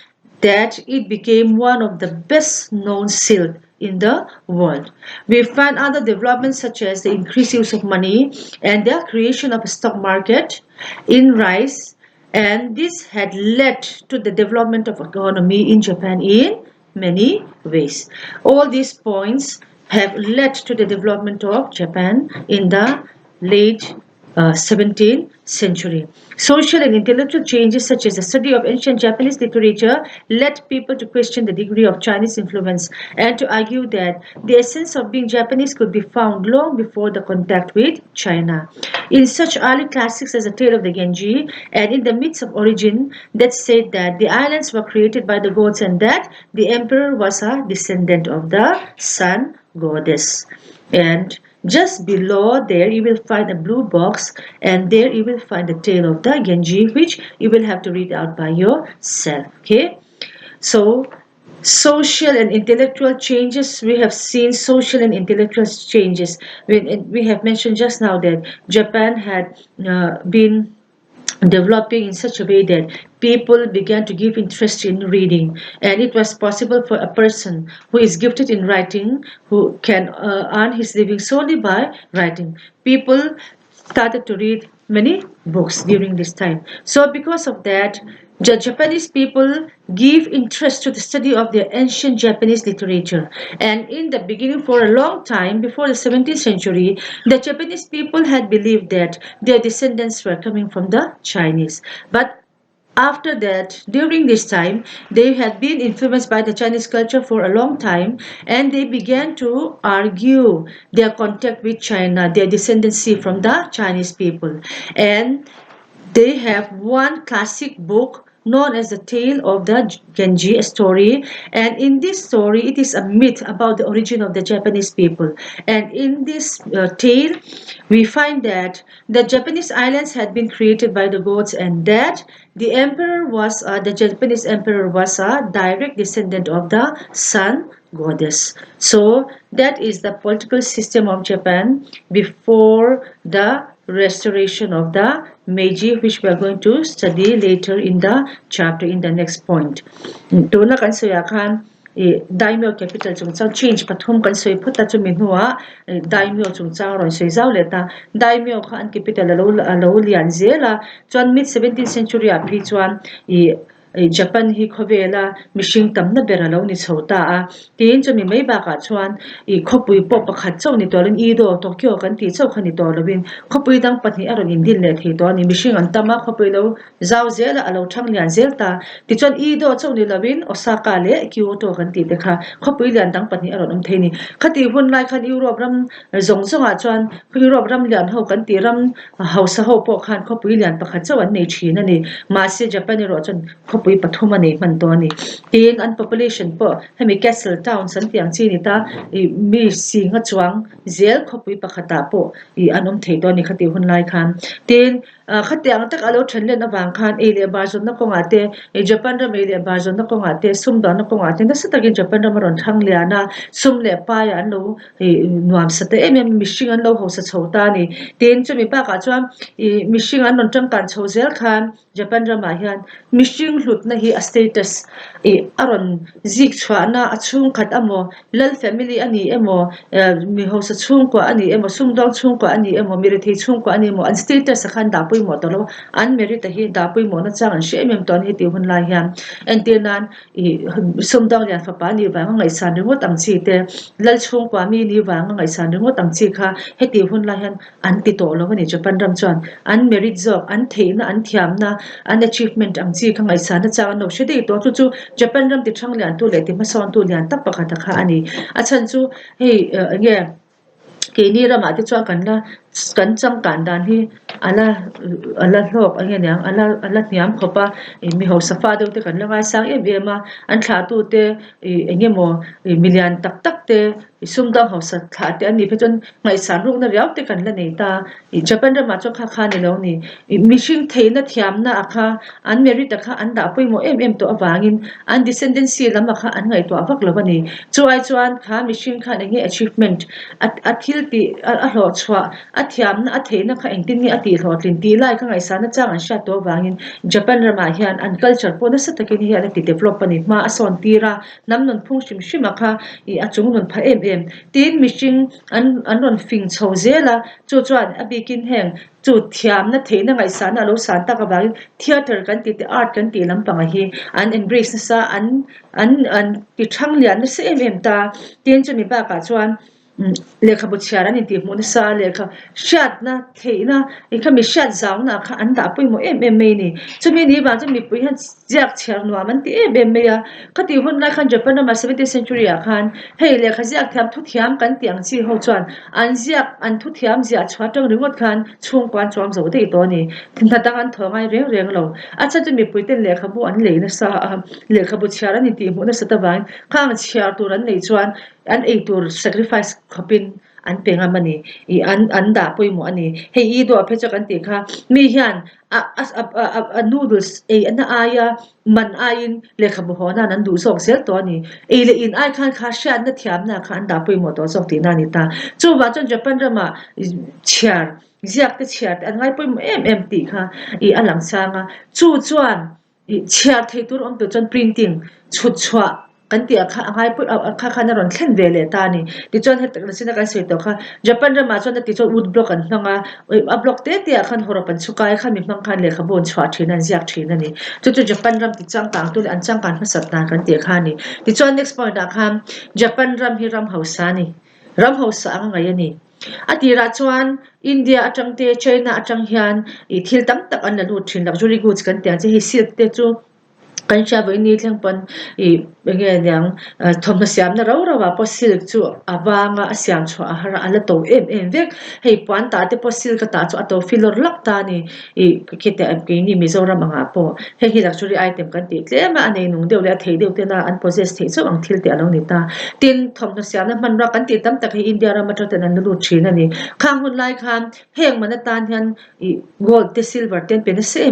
that it became one of the best known silk in the world. We find other developments such as the increased use of money and the creation of a stock market in rice, and this had led to the development of economy in Japan in many ways. All these points have led to the development of Japan in the late 17th century. Social and intellectual changes such as the study of ancient Japanese literature led people to question the degree of Chinese influence and to argue that the essence of being Japanese could be found long before the contact with China. In such early classics as The Tale of the Genji and in the myths of origin that said that the islands were created by the gods and that the emperor was a descendant of the sun goddess. And just below there you will find a blue box, and there you will find the tale of the Genji, which you will have to read out by yourself. Okay, so social and intellectual changes, we have seen social and intellectual changes. We have mentioned just now that Japan had been developing in such a way that people began to give interest in reading, and it was possible for a person who is gifted in writing, who can earn his living solely by writing. People started to read many books during this time. So because of that, the Japanese people give interest to the study of their ancient Japanese literature. And in the beginning, for a long time, before the 17th century, the Japanese people had believed that their descendants were coming from the Chinese. But after that, during this time, they had been influenced by the Chinese culture for a long time, and they began to argue their contact with China, their descendancy from the Chinese people. And they have one classic book known as the Tale of the Genji, a story. And in this story, it is a myth about the origin of the Japanese people. And in this tale, we find that the Japanese islands had been created by the gods, and that the Japanese emperor was a direct descendant of the sun goddess. So that is the political system of Japan before the restoration of the Meiji, which we are going to study later in the chapter in the next point. Tuna kan soya kan daimyo capital chung chang change pathum kan soi phut ta chu min huwa daimyo chung chang ron soi zau leta daimyo khan capital alo lian zela chuan mid 17th century a phi chuan Japan hi khovela mishing tamna beralo ni chhota a tin chu mi mai ba ka chuan khopui pop pakhat chaw ni torin I do Tokyo kan ti chaw khani to lovin khopui dang patni aron indil le thi to ni mishing an tama khopui lo zau zela alo thang lian zelta ti chuan I do chaw ni lovin Osaka le Kyoto kan ti dekha khopui lian dang patni aron theini khati hun lai khan Europe ram zong zonga chuan Europe ram lian ho kan ti ram hausa ho po khan khopui lian pakhat chaw an nei thina ni ma se Japan ro chuan khopui pathuma nei man to ni tin an population po hemi castle town san tiang chi ni ta mi singa chuang zel khopui pakhata po anom thei to ni khati hun lai khan tin khatiang tak alo thenlen awang khan ele barzon na konga te japan ra ele barzon na konga te sumda na konga te na satakin japan ra maron thang liana sumle pa ya no nuam sate mishing an lo ho sa chhota ni ten chu mi pa ka chuan mishing an non tang kan chhozel khan japan ra ma hian mishing hlut na hi a status aron zik chwa na achung khat amo lal family ani emo mi ho sa chung ko ani emo sumdong chung ko ani emo mi re thei chung ko ani mo an status khan da pui mo to lo an merit hi da pui mo na chang an she mem ton hi ti hun lai hian en te nan sumdong ya fa pa ni wa ngai san ringo tang chi te lal chung ko mi ni wa ngai san ringo tang chi kha he ti hun lai hian an ti to lo ni japan ram chuan an merit job an thei na an thiam na an achievement ang chi kha ngai san na cha no she dei to chu japan ram ti thang lian tu le ti ma son tu lian tak pakha ta kha ani achan chu hei nge ke ni rama ti chuan kan chang kan dan hi ala hlok anga nyang ala niam khopa mi ho safa de te kan langa sang em a an thla tu te enge mo million tak tak te sumdang ho sa thla te ani phechon ngai san ru na riau te kan la nei ta japan ra ma chu kha kha ni lo ni mishing theina thiam na akha an merit akha an da pui mo em to awangin an descendancy lama kha an ngai to avak lo bani chuai chuan kha mishing kha nge achievement athil ti a hlo chwa athiam na atheina kha engtin ni ati hlotlin ti lai kha ngai san na chang an sha to wangin japan ra ma hian an culture po na satakin hi ala ti develop ani ma ason tira namnon phung shim shima kha achung non pha em tin mishing an ron fing chho zela chu chuan abikin heng chu thiam na theina ngai san na lo san ta ka bang theater kan ti art kan ti lampang hi an embrace na sa an ti thang lian na se em ta tin chu mi ba ka chuan lekha bu chiara ni ti mo na sa lekha shat na theina ikha mi shat zaw na kha an da pui mo em me ni chumi ni ba chu mi pui han jak chher no man ti em me ya khati hun na khan japan ma 17th century ya khan hei lekha jak tham thu thiam kan tiang chi ho chuan an ziak an thu thiam zia chwa tang ringot khan chung kwan chom zo dei to ni thin ta dang an thongai reng lo acha chu mi pui ten lekha bu an le na sa lekha bu chiara ni ti mo na sa ta wang khang chiar tu ran nei chuan an ei tur sacrifice khopin an penga mani an da poi mo ani he I do phecha kan ti kha mi hian a noodles ana aya man ain lekha bu hona nan du sok sel to ni le in ai khan kha shan na thiam na khan da poi mo to sok ti na ni ta chu wa chon japan rama chiar ziak te chiar an ngai poi mo em ti kha alang sanga chu chuan chiar thei tur om to chon printing chut chwa kan ti kha ngai pu kha na ron thlen ve le ta ni ti chon het na sina kan se to kha japan ra ma chon ti chon wood block an hnanga a block te te khan horopan chukai kha mi mang khan le kha bon chwa thina ziak thina ni chu japan ram ti chang tang tu an chang kan sat na kan ti kha ni ti chon next point a kham japan ram hi ram hausa ni ram hausa anga ngai ani atira chuan india atang te china atang hian thil tam tak an la lu thin luxury goods kan ti che hi silk te chu kan sha voi ni thleng pon nge nyang thom na siam na ro wa po silk chu awanga asiam chu a har ala to em vek hei puan ta te po silk ta chu ato filor lak ta ni kete ke ni mizoram anga po he hi luxury item kan ti tle ma anei nung deu le thei deu te na an possess thei chu ang thil te alo ni ta tin thom na siam na man ra kan ti tam tak hi india ra ma ta nan lu thina ni khang hun lai khan heng man tan hian gold te silver ten pen se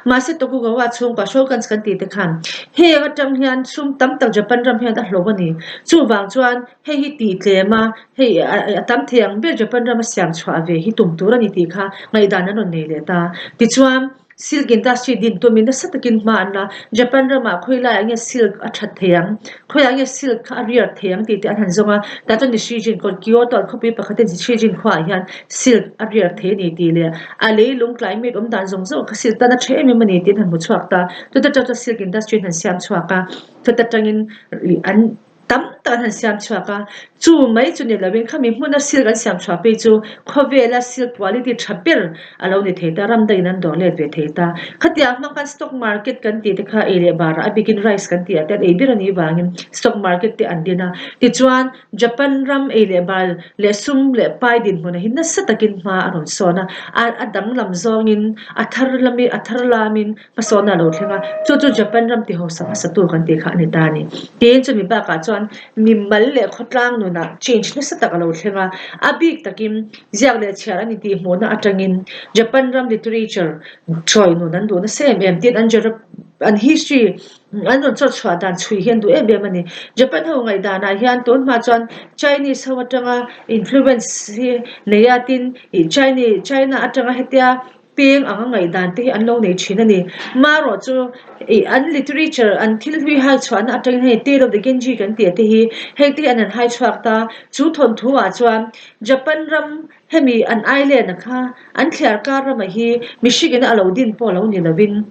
ma se to ku ga wa chung pa shol kan ti te khan he ga tang hian sum tam tak japan ram hian a hlo bani chu wang chuan he hi ti tlema he tam thiang be japan ram siam chwa ve hi tum tur ani ti kha ngai dan an nei le ta ti chuan silk industry din to min satakin ma na japan ram ma khoila anga silk a that thiang khoya anga silk kha riar thiang ti te an han zonga ta chon ni shijin kon kyoto khopi pakhate ji shijin khwa hian silk a riar the ni ti le a le lung climate dan zong zo kha silk ta na the mi mani ti han mu chhuak ta to silk industry han siam chhuaka to ta tangin an tam tan han siam chua ka chu mai chu ne lovin khami hmuna sil kan siam chua pe chu khovela sil quality thapir alo ni theta ram dai nan do le ve theta khatia ma kan stock market kan ti te kha ere bar a begin rise kan ti ata e bir ani wangin stock market te andina ti chuan japan ram ere bar le sum le pai din hona hinna satakin ma aron sona adang lam zongin athar lamin pasona lo thlenga chu japan ram ti ho sa tu kan ti kha ni ta ni tin chu mi ba ka chuan mimal le khotlang nu na change na sa takalo thlenga abik takim ziak le chhara ni ti hmona atangin japan ram literature choi nu nan do na sem em tin an jarap an history an ron chot chwa dan chui hian du em em ani japan ho ngai dana hian ton ma chuan chinese ho atanga influence hi neyatin china atanga hetia peng anga ngai dan te an lo nei thina ni maro chu an literature an thil hui hai chhuan atang he tale of the genji kan ti te hi hekti an hai chhuak ta chu thon thuwa chuan japan ram hemi an island kha an thliar kar ram hi michigan alo din po lo ni lovin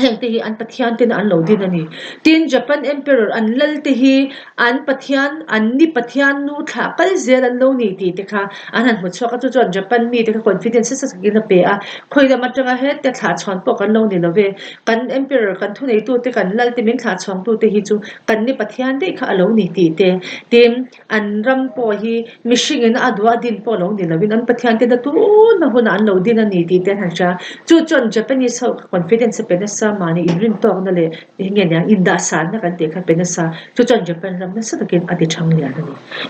heng te hi an pathian ten an lo din ani tin japan emperor an lal te hi an pathian an ni pathian nu tha kal zel an lo ni ti te kha an han mu chwa ka chu japan mi te kha confidence sa sa gina pe a khoi da matanga he te tha chhon po kan lo ni love kan emperor kan thu nei tu te kan lal te min tha chhong tu te hi chu kan ni pathian te kha lo ni ti te tim an ram po hi mishing adwa din po lo ni lovin an pathian te da tu na huna an lo din ani ti te han cha chu chon japanese confidence pe na sa mani ibrim to na le nge nya inda san na kan te kha pe na sa chu chon japan ram na sa takin ati thang ya ni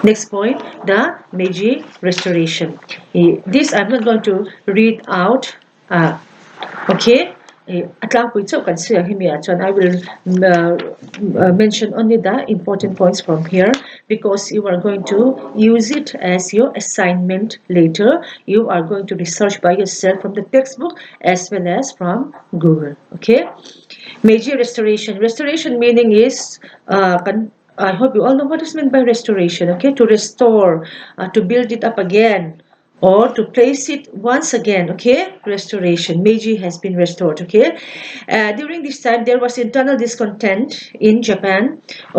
next point the Meiji restoration this I'm not going to read out okay atlang pui chau kan sia himia chan I will mention only the important points from here because you are going to use it as your assignment later you are going to research by yourself from the textbook as well as from Google okay Meiji restoration meaning is I hope you all know what is meant by restoration okay to restore to build it up again or to place it once again okay restoration Meiji has been restored okay during this time there was internal discontent in Japan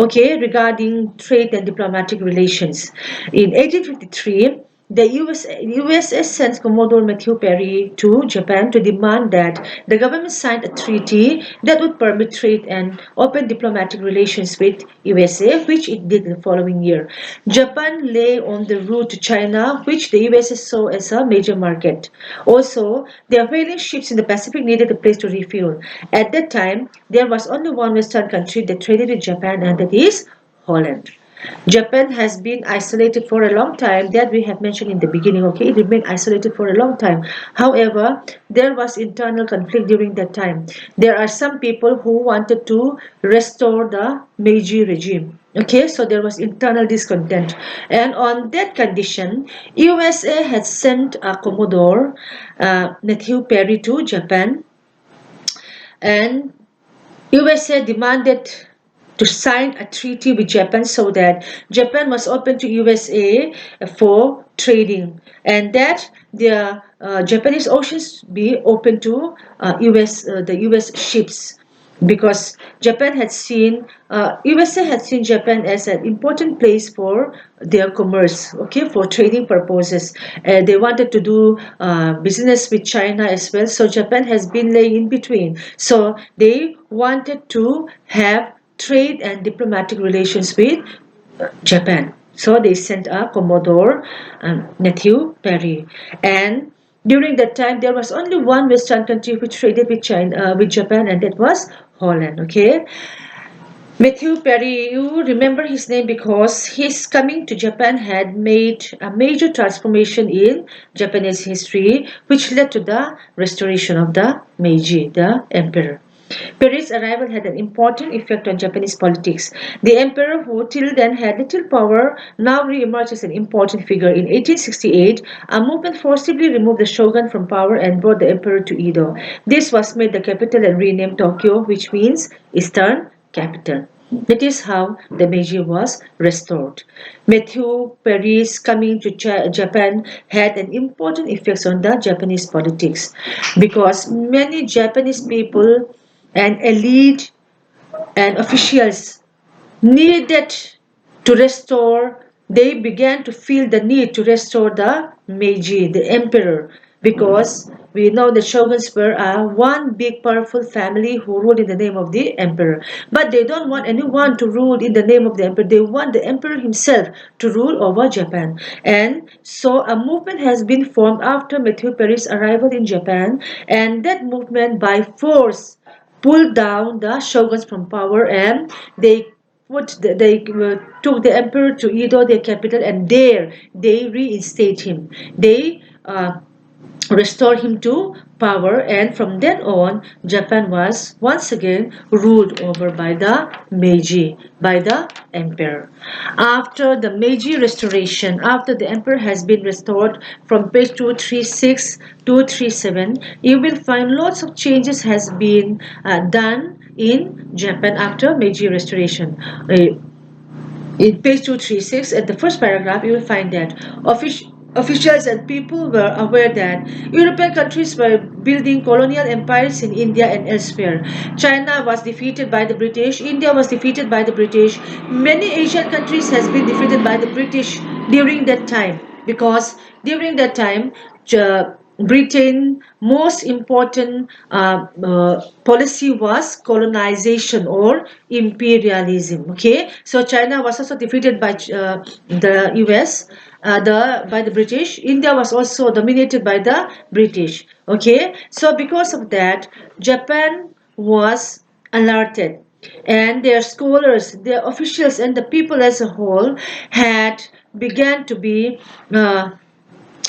okay regarding trade and diplomatic relations in 1853 the USS sent Commodore Matthew Perry to Japan to demand that the government sign a treaty that would permit trade and open diplomatic relations with USA, which it did the following year. Japan lay on the route to China, which the USA saw as a major market. Also, their whaling ships in the Pacific needed a place to refuel. At that time, there was only one Western country that traded with Japan, and that is Holland. Japan has been isolated for a long time, that we have mentioned in the beginning, okay? It remained isolated for a long time. However, there was internal conflict during that time. There are some people who wanted to restore the Meiji regime. Okay, so there was internal discontent. And on that condition, USA had sent a Commodore Matthew Perry to Japan and USA demanded to sign a treaty with Japan so that Japan was open to USA for trading and that the Japanese oceans be open to the US ships because Japan had seen USA had seen Japan as an important place for their commerce okay for trading purposes they wanted to do business with China as well so Japan has been laying in between so they wanted to have trade and diplomatic relations with Japan so they sent a Commodore Matthew Perry and during that time, there was only one Western country which traded with China, with Japan, and that was Holland. Okay, Matthew Perry, you remember his name because his coming to Japan had made a major transformation in Japanese history, which led to the restoration of the Meiji, the emperor. Perry's arrival had an important effect on Japanese politics. The emperor, who till then had little power, now re-emerged as an important figure. In 1868, a movement forcibly removed the shogun from power and brought the emperor to Edo. This was made the capital and renamed Tokyo, which means Eastern capital. That is how the Meiji was restored. Matthew Perry's coming to Japan had an important effect on the Japanese politics because many Japanese people and elite and officials needed to restore, they began to feel the need to restore the Meiji, the emperor, because we know the shoguns were one big powerful family who ruled in the name of the emperor. But they don't want anyone to rule in the name of the emperor. They want the emperor himself to rule over Japan. And so a movement has been formed after Matthew Perry's arrival in Japan, and that movement by force pulled down the shoguns from power, and they took the emperor to Edo, their capital, and there they reinstate him. They restore him to power, and from then on Japan was once again ruled over by the Meiji, by the emperor. After the Meiji restoration, after the emperor has been restored, from page 236 237, you will find lots of changes has been done in Japan after Meiji restoration. In page 236, at the first paragraph, you will find that officials and people were aware that European countries were building colonial empires in India and elsewhere. China was defeated by the British. India was defeated by the British. Many Asian countries has been defeated by the British during that time, because during that time, Britain most important policy was colonization or imperialism. Okay, so China was also defeated by the US, by the British. India was also dominated by the British. Okay, so because of that, Japan was alerted, and their scholars, their officials, and the people as a whole had began to be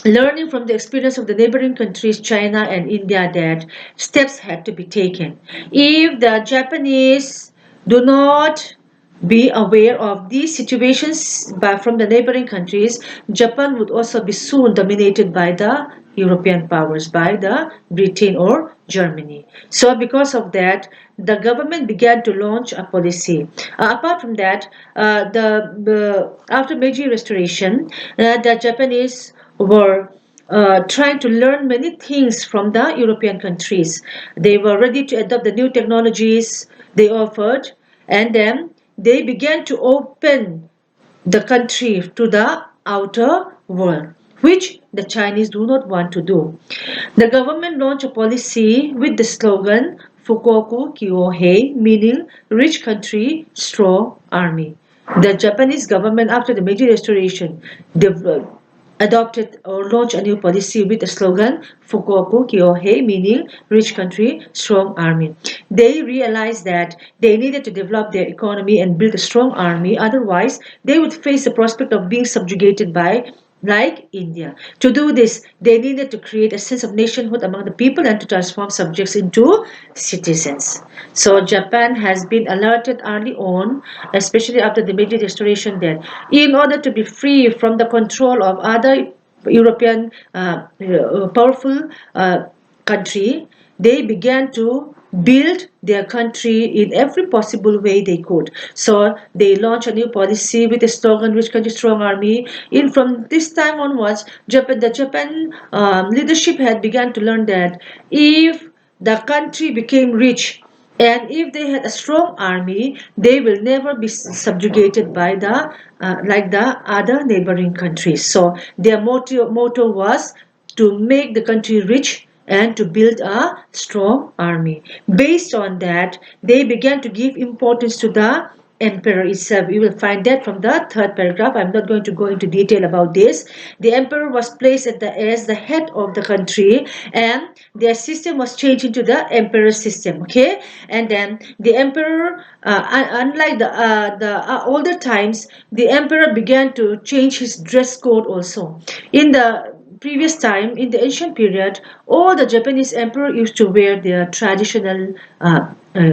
learning from the experience of the neighboring countries, China and India, that steps had to be taken. If the Japanese do not be aware of these situations from the neighboring countries, Japan would also be soon dominated by the European powers, by the Britain or Germany. So because of that, the government began to launch a policy. Apart from that, after Meiji Restoration, the Japanese were trying to learn many things from the European countries. They were ready to adopt the new technologies they offered, and then they began to open the country to the outer world, which the Chinese do not want to do. The government launched a policy with the slogan Fukoku Kyohei, meaning rich country, strong army. The Japanese government, after the Meiji Restoration, adopted or launched a new policy with the slogan Fukoku Kyohei, meaning rich country, strong army. They realized that they needed to develop their economy and build a strong army, otherwise they would face the prospect of being subjugated by like India. To do this, they needed to create a sense of nationhood among the people and to transform subjects into citizens. So Japan has been alerted early on, especially after the Meiji Restoration, that in order to be free from the control of other European powerful country, they began to build their country in every possible way they could. So they launched a new policy with the slogan "Rich Country, Strong Army." In from this time onwards, the Japan leadership had begun to learn that if the country became rich, and if they had a strong army, they will never be subjugated by the like the other neighboring countries. So their motto was to make the country rich and to build a strong army. Based on that, they began to give importance to the emperor itself. You will find that from the third paragraph. I'm not going to go into detail about this. The emperor was placed as the head of the country, and their system was changed into the emperor system. Okay, and then the emperor, unlike the older times, the emperor began to change his dress code also. In the previous time, in the ancient period, all the Japanese emperor used to wear their traditional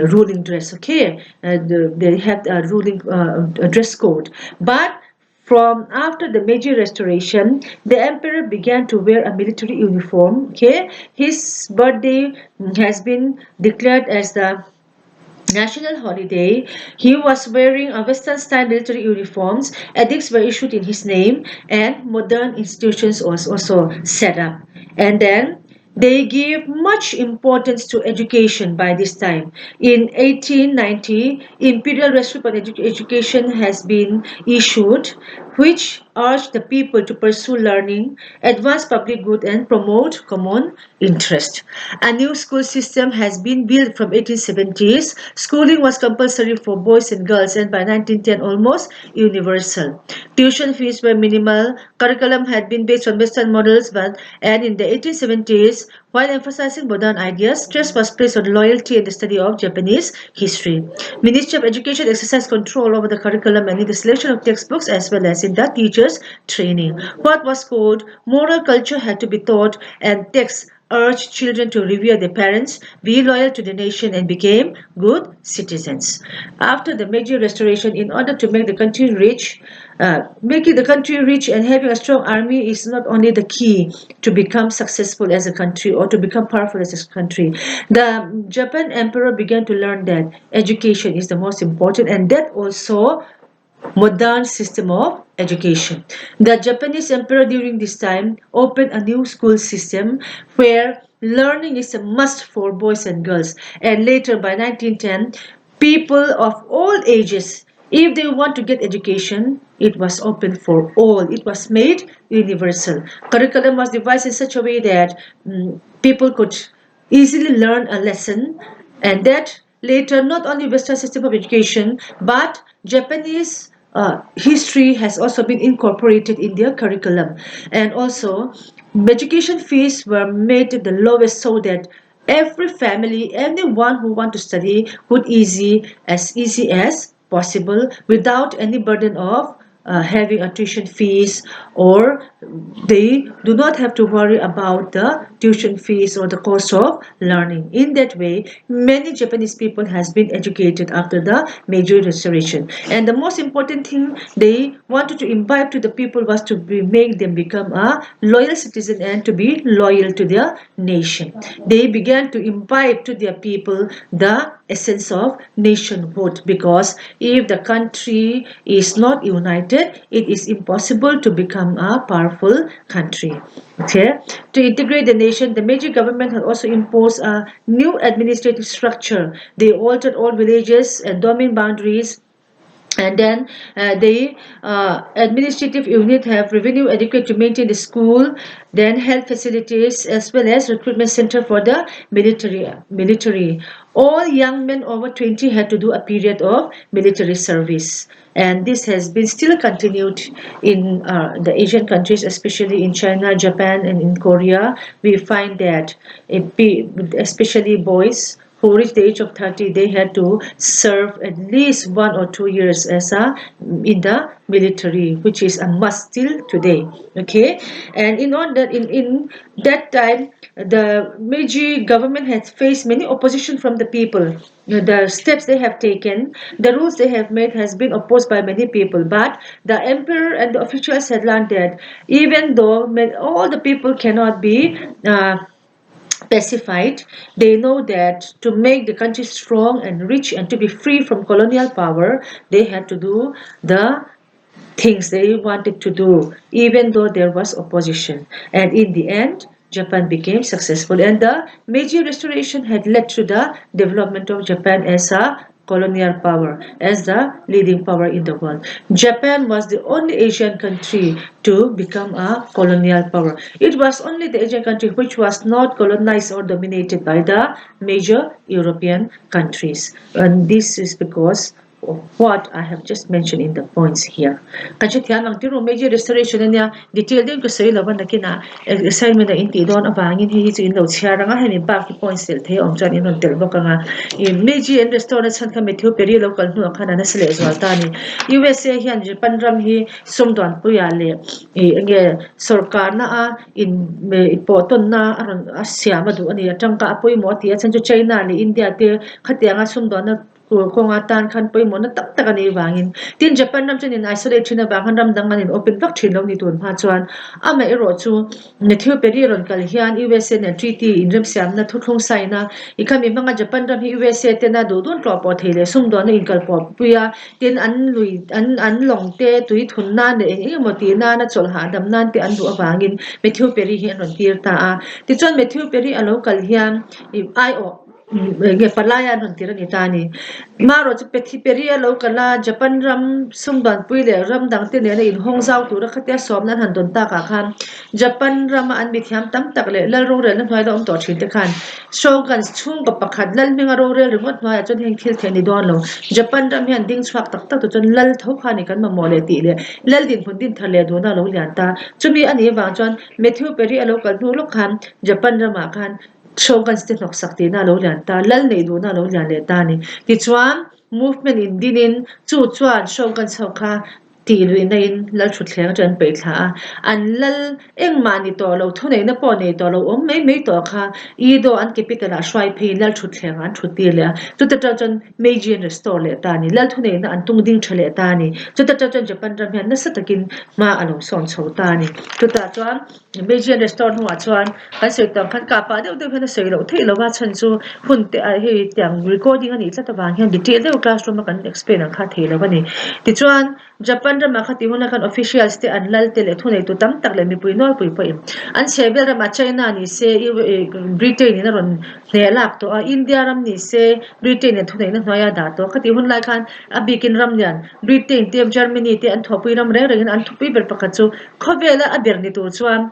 ruling dress. Okay, they had a ruling dress code. But from after the Meiji Restoration, the emperor began to wear a military uniform. Okay, his birthday has been declared as the national holiday. He was wearing a Western style military uniforms. Edicts were issued in his name, and modern institutions was also set up. And then They give much importance to education by this time. In 1890, Imperial Resolution on Education has been issued, which urged the people to pursue learning, advance public good, and promote common interest. A new school system has been built from 1870s. Schooling was compulsory for boys and girls, and by 1910 almost universal. Tuition fees were minimal. Curriculum had been based on Western models, and in the 1870s, while emphasizing modern ideas, stress was placed on loyalty and the study of Japanese history. Ministry of Education exercised control over the curriculum and in the selection of textbooks as well as in the teachers' training. What was called moral culture had to be taught, and texts urged children to revere their parents, be loyal to the nation, and became good citizens. After the Meiji Restoration, in order to make the country rich, making the country rich and having a strong army is not only the key to become successful as a country or to become powerful as a country. The Japan emperor began to learn that education is the most important, and that also modern system of education. The Japanese emperor during this time opened a new school system where learning is a must for boys and girls. And later by 1910, people of all ages, if they want to get education, it was open for all. It was made universal. Curriculum was devised in such a way that people could easily learn a lesson, and that later not only Western system of education but Japanese history has also been incorporated in their curriculum. And also education fees were made the lowest so that every family, anyone who want to study could easy as possible without any burden of having a tuition fees, or they do not have to worry about the tuition fees or the cost of learning. In that way, many Japanese people has been educated after the Meiji Restoration. And the most important thing they wanted to imbibe to the people was to make them become a loyal citizen and to be loyal to their nation. They began to imbibe to their people the essence of nationhood, because if the country is not united, it is impossible to become a powerful country. Okay, to integrate the nation, the Meiji government had also imposed a new administrative structure. They altered all villages and domain boundaries, and then the administrative unit have revenue adequate to maintain the school, then health facilities as well as recruitment center for the military. All young men over 20 had to do a period of military service, and this has been still continued in the Asian countries, especially in China, Japan, and in Korea. We find that especially boys who reached the age of 30, they had to serve at least 1 or 2 years as a in the military, which is a must still today. Okay, and in that time, the Meiji government has faced many opposition from the people. The steps they have taken, the rules they have made has been opposed by many people, but the emperor and the officials had learned that even though all the people cannot be pacified, they know that to make the country strong and rich and to be free from colonial power, they had to do the things they wanted to do, even though there was opposition. And in the end, Japan became successful, and the Meiji Restoration had led to the development of Japan as a colonial power, as the leading power in the world. Japan was the only Asian country to become a colonial power. It was only the Asian country which was not colonized or dominated by the major European countries. And this is because of what I have just mentioned in the points here. Kanchi tiyan ang tiro major restoration niya detail din ko sa laban na kina assignment na inti don abangin hi chu in lo siara nga hi back points tel the ong chan in on tel ka nga major and restoration ka metho peri local nu khana na sele zwal ta ni USA hian Japan ram hi somdon pu ya le nge sarkar na a in ipoton na aron asya madu ani atangka apoi mo ti chan chu China ni India te khatia nga somdon na ko nga tan khan poi mon tak tak ani wangin tin Japan ram chen in isolate na bang han ram dang an in open vak thin lo ni tun ma chuan ama ero chu Matthew Perry ron kal hian USA na treaty in rem siam na thuklong sai na ikami manga Japan ram hi USA te na do don tlo po thele sum do na in kal po puya tin an lui an long te tui thun na ne eng mo ti na na chol ha dam nan te an du awangin Matthew Perry hi ron tir ta a ti chuan Matthew Perry alo kal hian ai o nge palaya non tira ni tani maro chu pethi peria lo kala Japan ram sumban puile ram dang te ne in hong zau tu ra khatia som nan han don ta ka khan Japan ram an mi thiam tam tak le lal ro rel na hoi da to thin te khan shogun chung ka pakhat lal minga ro rel ringot ma chon heng thil theni don lo Japan ram hian ding chhuak tak tak tu chon lal tho khani kan ma mole ti le lal din phun din thale do na lo lian ta chumi ani wa chon Matthew Perry alo kal nu lo khan Japan ram a khan shogun ste nok sakti na lo lian ta lal nei do na lo lian le ta ni ti chuan movement in dinin chu chuan shogun chokha ti lui na in lal thut thleng chen pe thla an lal eng mani to lo thunei na po nei to lo om mei to kha I do an capital a shwai phe lal thut thleng an thut ti le chu ta chon meiji restore le ta ni lal thunei na an tung ding thale ta ni chu ta chon Japan ram hian na satakin ma alo son chho ta ni chu ta chuan meiji restore huwa chuan kan sei tang khan ka pa deuh deuh hena sei lo thei lo wa chan chu hun te a he tiang recording ani tla ta wang hian detail deuh classroom kan explain ang kha thei lo ani ti chuan Japan ram kha ti huna kan officials te an lal te le thunei tu tam tak le mi pui nol pui pui an sebel ram a China ni se Britain ni ron ne lak to a India ram ni se Britain ne thunei na hnoya da to khati hun lai khan a bikin ram lian Britain te Germany te an thopui ram re re an thupui ber pakha chu khovela a ber ni tu chuan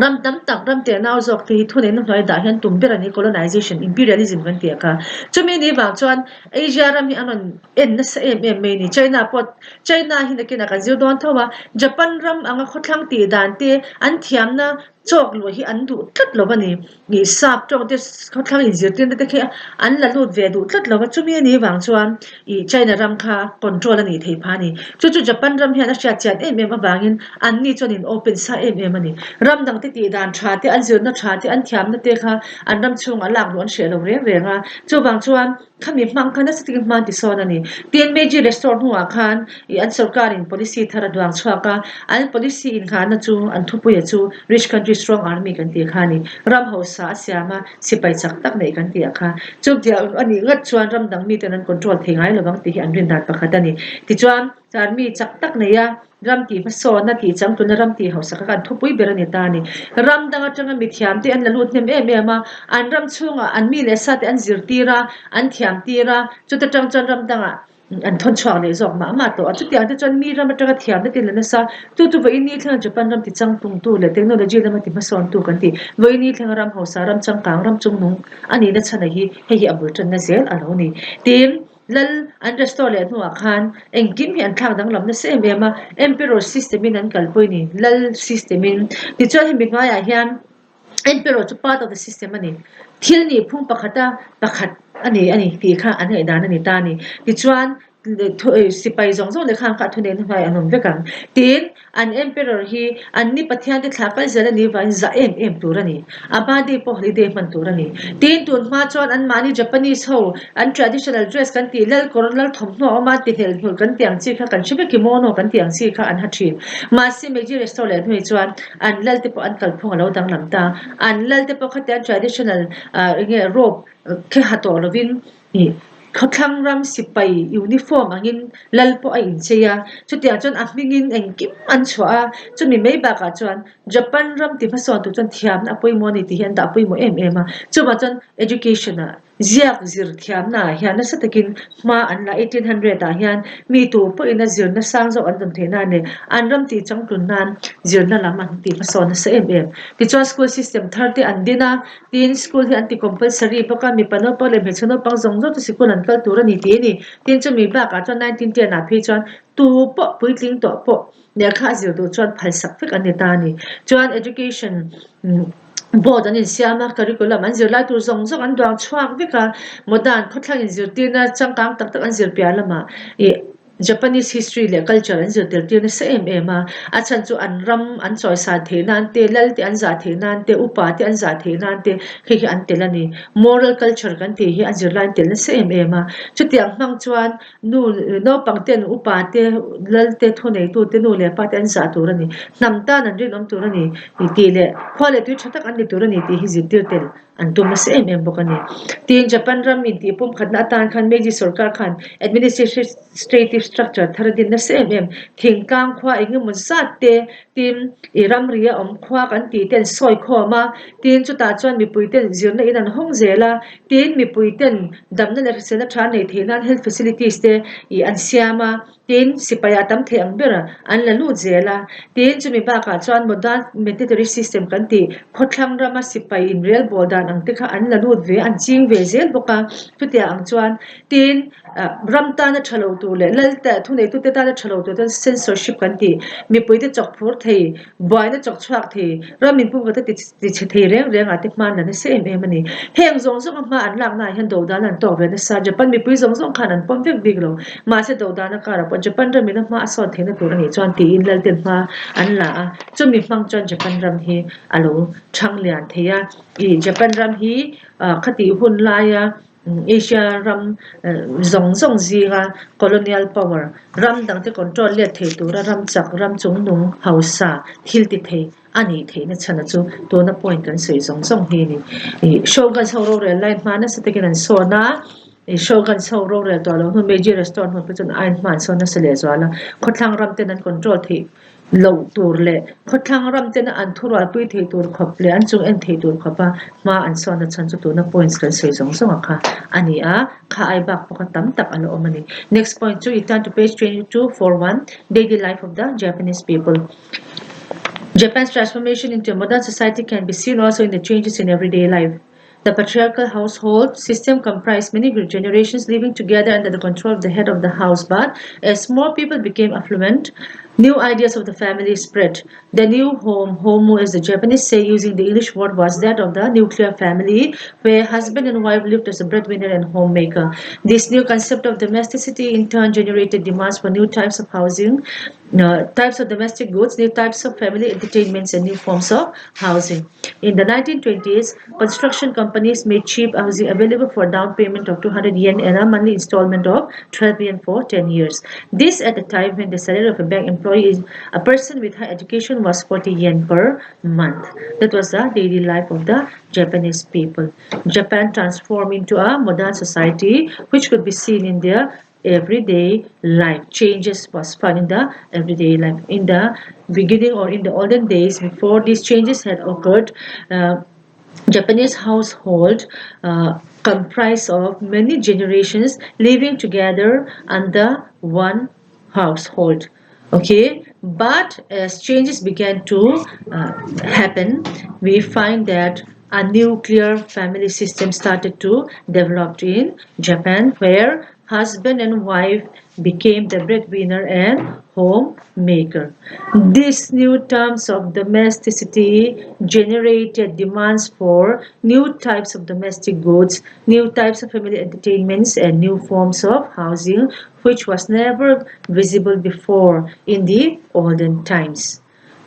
ram tam tak ram te nau zok ti thune na hnoi da hian tumber ani colonization imperialism kan tia ka chumi ni ba chuan Asia ram hi anon en na sa em me ni China pot China hi na kina ka zir don thawa Japan ram anga khotlang ti dan te an thiam na chok lo hi an du tlat lo bani ni sap tong te khotlang in zir tin te khe an la lut ve du tlat lo ba chumi ni wang chuan I China ram kha control ani thei pha ni chu Japan ram hi na sha chat em awangin an ni chon in open sa em ani ram dang te ti dan tha te an zir na tha te an thiam na te kha an ram chung alak ron she lo re re nga chu wang chuan khami mang khana siting man ti son ani tin meji restaurant huwa khan I an sarkar in policy thara dwang chhuaka an policy in khana chu an thupu ye chu rich country strong army kan ti khani ram hosa asyama sipai chak tak nei kan ti kha chu dia ani ngat chuan ram dang mi ten an control thingai lawang ti an rin dat pakhat ani ti chuan army chak tak nei ya ram ti ma so na ti cham tu na ram ti hosa ka kan thupui berani ta ni ram danga tanga mi thiam te an la lut nem em ma an ram chunga an mi le sa te an zir tira an thiam tira chu ta tang chan ram danga an thon chwang le zok ma to chu tiang te chan mi ram atanga thiam te le na sa tu vai ni thang Japan ram ti chang tung tu le technology ram ti ma son tu kan ti vai ni thang ram hosa ram chang kang ram chung nung ani na chana hi hei abul chan na zel alo ni tim lal an restore le nuwa khan engkim hi an thang dang lam na se ma emperor system in an kalpoi ni lal system in ti chuan hi mi ya hian emperor chu part of the system ani thil ni phung pakhata pakhat ani ti kha an ei dan ani ta ni ti chuan sipai zong zong le khang kha thune na mai anom vekang tin an emperor hi an ni pathian te thlakal zala ni van za em turani abadi po holiday man turani tin tun ma chuan an mani Japanese ho an traditional dress kan ti lal koronal thom no ma ti hel hul kan tiang chi kha kan chibe kimono kan tiang chi kha an hathin ma si meji restaurant hui chuan an lal te po an kal phung lo dang lam ta an lal te po kha traditional nge robe khe hato lovin ni khotlang ram sipai uniform angin lalpo a incheya chutia chon ahmingin engkim an chwa chumi mei ba ka chuan Japan ram ti phason tu chon thiam na poi moni ti hian da poi mo em a chuma chon education a ziak zir thiam na hian na satakin ma an la 1800 a hian mi tu po ina zir na sang zo an dam thena ne an ram ti chang tun nan zir na lam an ti phason na sa em ti chuan school system 30 an dina tin school hi anti compulsory boka mi pano pa le mechono pang zong zo to sikul an kal tur ani ti ni tin chu mi ba ka chuan 1910 a phi chuan tu po puitling to po ne kha zir do chuan phal sak fik ani ta ni chuan education board an in siama curriculum an zir lai tur zong zong an dwang chhuak veka modern khotlang in zir tina changkang tak tak an zir pia lama Japanese history le culture an zir tel tir na se em a chan chu an ram an choi sa the nan te lal te an za the nan te upa te an za the nan te khi an tel ani moral culture kan te hi an zir lan tel na se em a chu tiang hmang chuan no pang ten upa te lal te thonei tu te no le pa te an za tur ani nam ta nan rin om tur ani ti le khwale tu thatak an ni tur ani ti hi zir tir tel an tum na se em bokani tin Japan ram min ti pum khatna tan khan meji sarkar khan administrative structure tharadin na se em thingkang khwa engemaw zat te tim iram ria om khwa kan ti ten soi khoma tin chu ta chuan mi puiten zirna in an hong zela tin mi puiten damna le sena tha nei thenan health facilities te I an siama tin sipaya tam the ang bera an la lu zela tin chu mi ba ka chuan modern military system kan ti khothlang rama sipai in real bodan ang te kha an la lu ve an ching ve zel boka chutia ang chuan tin ramta na thalo tu le lalta thunei tu te ta na thalo tu censorship kan ti mi puite chok phur thei boy na chok chhuak thei ramin pu ga ti che thei reng reng ati man na se em ani heng zong zong ma an lak na hen do dan an to ve na sa Japan mi pui zong zong khan an pom vek big lo ma se do dan ka ra po Japan ra mi na ma so the na tu ni chuan ti in lal ten ma an la a chu mi phang chuan Japan ram hi alo thang lian theya I Japan ram hi khati hun la ya Asia ram zong zong zinga colonial power ram dang te control le thei tu ram chak ram chung nung hausa thil ti thei ani thei na chana chu to na point kan sei zong zong hi ni shogun sauro re line mana sa te kan so na shogun sauro re to lo hu meji restaurant ho pechon ain man so na sele zwala khothlang ram te nan control thei lo tur le khothlang ram te na an thura pui thei tur khop le an chung en thei tur khopa ma an so na chan chu to na points kan sei zong zong kha ani a kha ai bak pa tam tak alo omani next point chu you turn to page 22 for one daily life of the Japanese people. Japan's transformation into a modern society can be seen also in the changes in everyday life. The patriarchal household system comprised many generations living together under the control of the head of the house, but as more people became affluent, new ideas of the family spread. The new home, homo as the Japanese say using the English word, was that of the nuclear family, where husband and wife lived as a breadwinner and homemaker. This new concept of domesticity in turn generated demands for new types of housing, types of domestic goods, new types of family entertainments, and new forms of housing. In the 1920s, construction companies made cheap housing available for down payment of 200 yen and a monthly installment of 12 yen for 10 years. This at the time when the salary of a bank employee, a person with high education, was 40 yen per month. That was the daily life of the Japanese people. Japan transformed into a modern society which could be seen in their everyday life. Changes was found in the everyday life. In the beginning or in the olden days, before these changes had occurred, Japanese household comprised of many generations living together under one household. Okay, but as changes began to happen, we find that a nuclear family system started to develop in Japan, where husband and wife became the breadwinner and homemaker. These new terms of domesticity generated demands for new types of domestic goods, new types of family entertainments, and new forms of housing, which was never visible before in the olden times.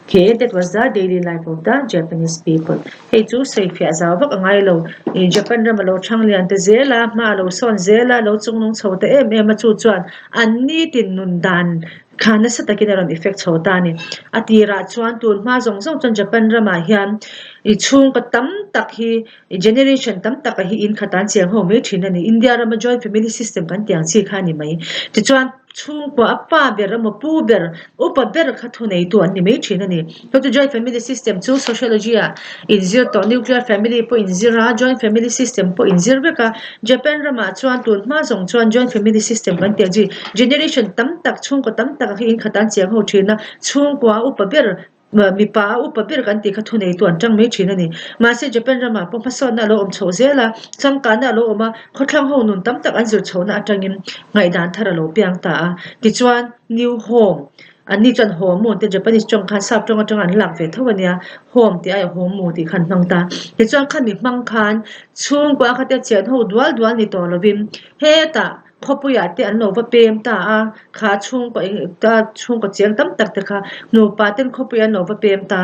Okay, that was the daily life of the Japanese people. Hey, chu say fi azawak angai lo in Japan ra malo thang lian te zela ma lo son zela lo chung nong chho te em chu chuan an ni tin nun dan khana sa takin ron effect chho ta ni atira chuan tun ma zong zong chon Japan ra ma hian I chung ka tam tak hi generation tam tak hi in khatan chiang ho me thina ni India ra ma joint family system kan tiang chi kha ni mai ti chuan chung ko apa ber ma pu ber upa ber kha thu nei tu an ni mai thina ni to joint family system chu sociology a in zero to nuclear family po in zero joint family system po in zero ka Japan ra ma chuan tun ma zong chuan joint family system kan tiang ji generation tam tak chung ko tam tak hi in khatan chiang ho thina chung ko upa ber mi pa upa ber kan ti kha thu nei tu an tang mai thina ni ma se Japan ra ma po pason na lo om chho zela chang ka na lo oma khothlang ho nun tam tak an zur chho na atangin ngai dan thara lo piang ta ti chuan new home ani chan home mo te Japanese chong khan sap chong chong an lak ve thawania home ti ai home mo ti khan mang ta ti chuan khan mi mang khan chung kwa kha te chen ho dual dual ni to lovim he ta khopuya te an nova pem ta a kha chung ko ta chung ko cheng tam tak te kha no paten khopuya nova pem ta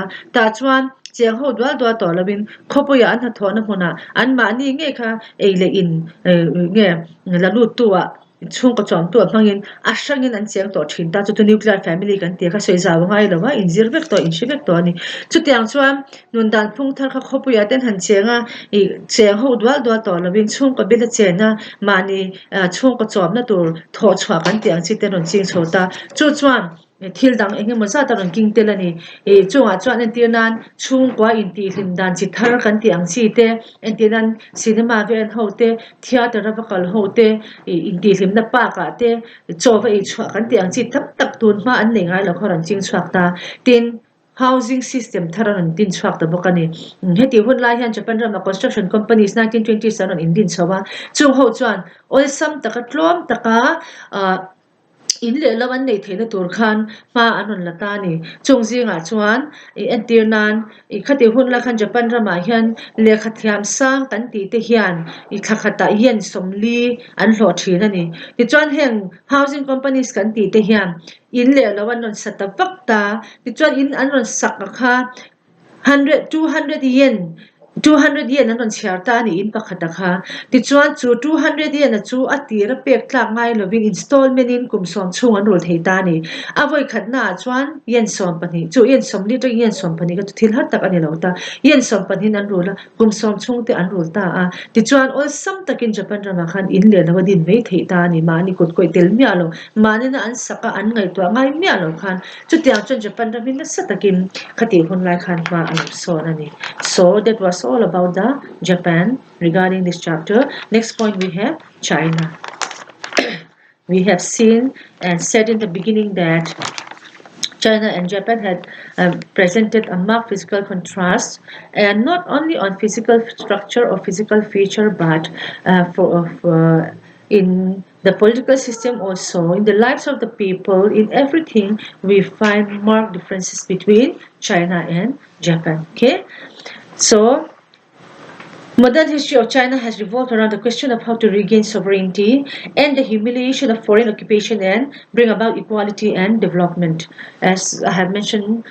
chuan cheng ho dwal dwa to lovin khopuya an ha thona huna an ma ni nge kha eile in nge la lu tuwa chung ko chom tu phangin asangin an cheng to thin ta chu nuclear family kan te kha soi zaw ngai lo wa in zir vek to in shivek to ni chu tiang chuan nun dan phung thar kha khopuya ten han chenga i cheng ho dwal dwa to lovin chung ko bela chena mani chung ko chom na tur tho chwa kan tiang chi ten ron ching chota chu chuan thil dang enge mo sa ta ron king telani chunga chuan en tinan chung kwa in ti hlim dan chi thar kan tiang chi te en tinan cinema ven hote theater bakal hote in ti hlim na pa ka te chowa i chwa kan tiang chi thap tak tun ma an nei ngai lo khoran ching chhuak ta tin housing system tharan tin chhuak ta bokani heti hun lai hian Japan ram construction companies 1927 in din chowa chung ho chuan ol sam taka tlom taka in le lawan nei theina tur khan ma anon lata ni chungzinga chuan entirnan khati hun la khan Japan rama hian le khathiam sang kan ti te hian khakhata hian somli an hlo thina ni ti chuan heng housing companies kan ti te hian in le lawan non satawakta ti chuan in an ron sak kha 200 yen 200 yen an chiar ta ni in pakhata kha ti chuan chu 200 yen chu atira pek tla ngai loving installment in kum som chung an rul thei ta ni avoi khatna chuan yen som pani chu yen som li to yen som pani ka thil har tak ani lo ta yen som pani an rula kum som chung te an rul ta a ti chuan ol sam takin Japan rama khan in le lawa din mei thei ta ni ma ni kot koi tel mi alo mani na an saka an ngai to ngai mi alo khan chu tiang chuan Japan ramin na satakin khati hun lai khan ma alo so ani so that was all about the Japan regarding this chapter. Next point we have China. We have seen and said in the beginning that China and Japan had presented a marked physical contrast, and not only on physical structure or physical feature, but in the political system also, in the lives of the people, in everything, we find marked differences between China and Japan. Okay, so modern history of China has revolved around the question of how to regain sovereignty and the humiliation of foreign occupation and bring about equality and development. As I have mentioned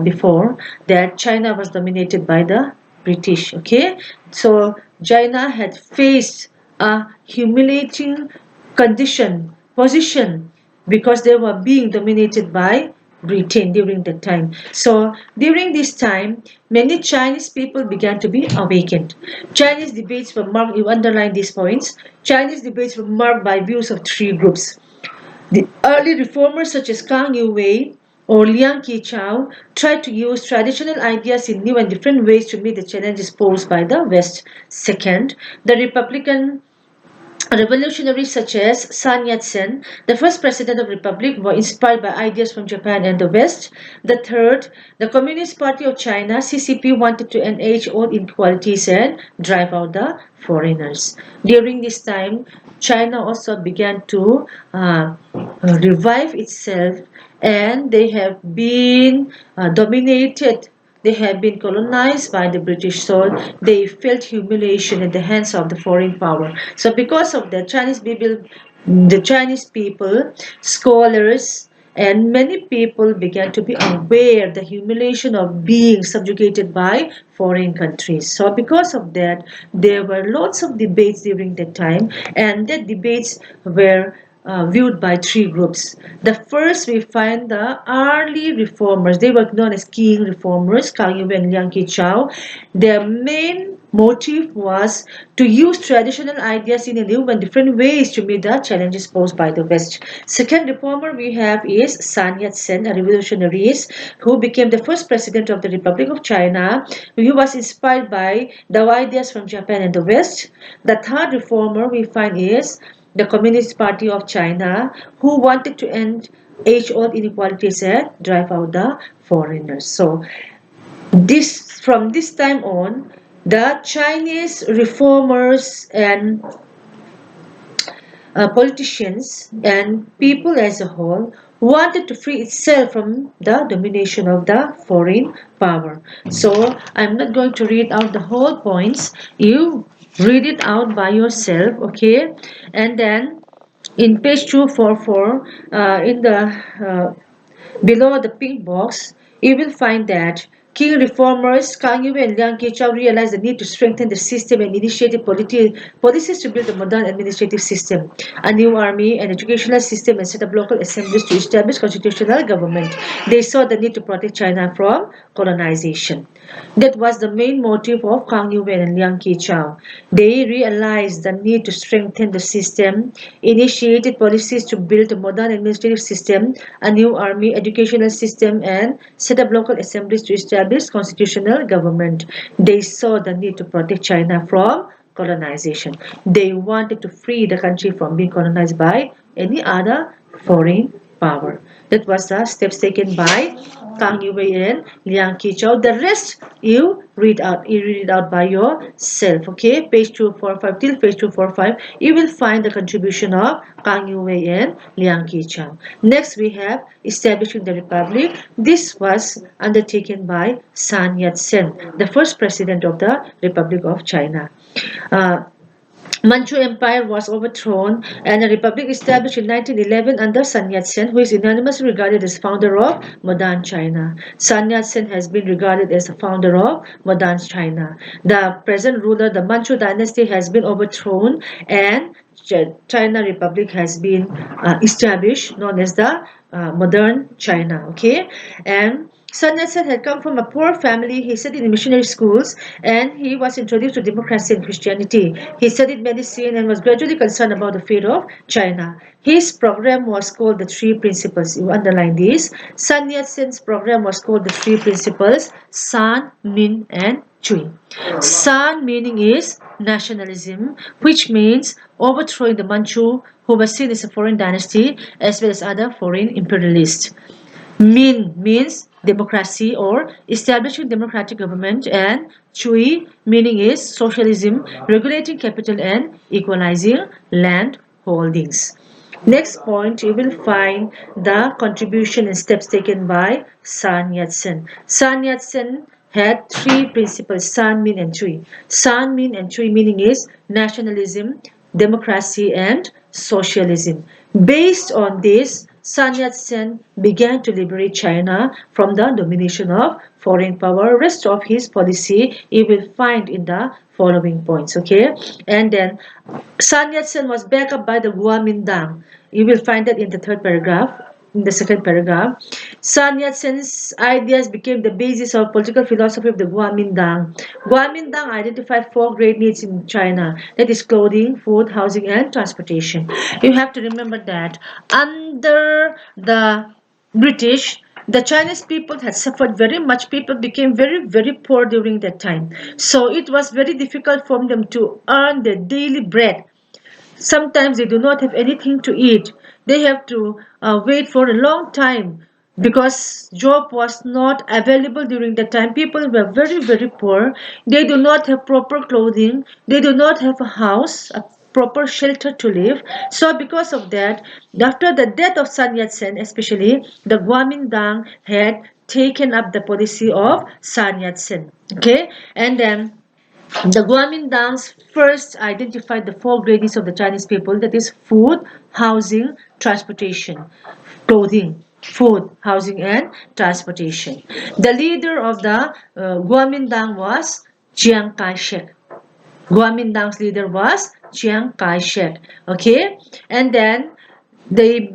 before, that China was dominated by the British. Okay, so China had faced a humiliating position because they were being dominated by Britain during that time. So during this time, many Chinese people began to be awakened. Chinese debates were marked, you underline these points, Chinese debates were marked by views of three groups. The early reformers such as Kang Yu-wei or Liang Qichao tried to use traditional ideas in new and different ways to meet the challenges posed by the West. Second, the Republican revolutionaries such as Sun Yat-sen, the first president of the republic, were inspired by ideas from Japan and the West. The third, the Communist Party of China, CCP, wanted to end age-old inequalities and drive out the foreigners. During this time, China also began to revive itself, and they have been dominated, they have been colonized by the British, so they felt humiliation at the hands of the foreign power. So because of that, the Chinese people, scholars, and many people began to be aware the humiliation of being subjugated by foreign countries. So because of that, there were lots of debates during that time, and the debates were viewed by three groups. The first, we find the early reformers. They were known as Qing reformers, Kang Yu and Liang Qichao. Their main motive was to use traditional ideas in a new and different ways to meet the challenges posed by the West. Second reformer we have is Sun Yat-sen, a revolutionary who became the first president of the Republic of China. He was inspired by the ideas from Japan and the West. The third reformer we find is the Communist Party of China, who wanted to end age-old inequalities and drive out the foreigners. So from this time on, the Chinese reformers and politicians and people as a whole wanted to free itself from the domination of the foreign power. So I'm not going to read out the whole points. You read it out by yourself, okay? And then In page 244, in the below the pink box, you will find that key reformers Kang Yew and Liang Qichao realized the need to strengthen the system and initiated policies to build a modern administrative system, a new army, an educational system, and set up local assemblies to establish constitutional government. They saw the need to protect China from colonization. That was the main motive of Kang Yew and Liang Qichao. They realized the need to strengthen the system, initiated policies to build a modern administrative system, a new army, educational system, and set up local assemblies to establish constitutional government. They saw the need to protect China from colonization. They wanted to free the country from being colonized by any other foreign power. That was the steps taken by Kang Yuwei and Liang Qichao. The rest you read out. You read it out by yourself. Okay, page 245 till page 245. You will find the contribution of Kang Yuwei and Liang Qichao. Next, we have establishing the republic. This was undertaken by Sun Yat-sen, the first president of the Republic of China. Uh, Manchu Empire was overthrown and a republic established in 1911 under Sun Yat-sen, who is unanimously regarded as founder of modern China. Sun Yat-sen has been regarded as the founder of modern China. The present ruler, the Manchu dynasty, has been overthrown and China Republic has been established, known as the modern China. Okay, and Sun Yat-sen had come from a poor family. He studied in missionary schools and he was introduced to democracy and Christianity. He studied medicine and was gradually concerned about the fate of China. His program was called the Three Principles. You underline this. Sun Yat-sen's program was called the Three Principles: San, Min, and Chui. San meaning is nationalism, which means overthrowing the Manchu, who was seen as a foreign dynasty, as well as other foreign imperialists. Min means democracy or establishing democratic government, and Chui meaning is socialism, regulating capital and equalizing land holdings. Next point, you will find the contribution and steps taken by Sun Yat-sen. Sun Yat-sen had three principles: San, Min, and Chui. San, Min, and Chui meaning is nationalism, democracy, and socialism. Based on this, Sun Yat-sen began to liberate China from the domination of foreign power. Rest of his policy you will find in the following points. Okay, and then Sun Yat-sen was backed up by the Kuomintang. You will find that in the third paragraph. In the second paragraph, Sun Yat-sen's ideas became the basis of political philosophy of the Kuomintang. Kuomintang identified four great needs in China, that is clothing, food, housing, and transportation. You have to remember that under the British, the Chinese people had suffered very much. People became very, very poor during that time. So it was very difficult for them to earn their daily bread. Sometimes they do not have anything to eat. They have to wait for a long time because job was not available during that time. People were very, very poor. They do not have proper clothing. They do not have a house, a proper shelter to live. So because of that, after the death of Sun Yat-sen, especially, the Kuomintang had taken up the policy of Sun Yat-sen. Okay, and then the Kuomintangs first identified the four great needs of the Chinese people, that is food, housing, transportation. Clothing, food, housing, and transportation. The leader of the Kuomintang was Chiang Kai-shek. Kuomintang's leader was Chiang Kai-shek. Okay, and then they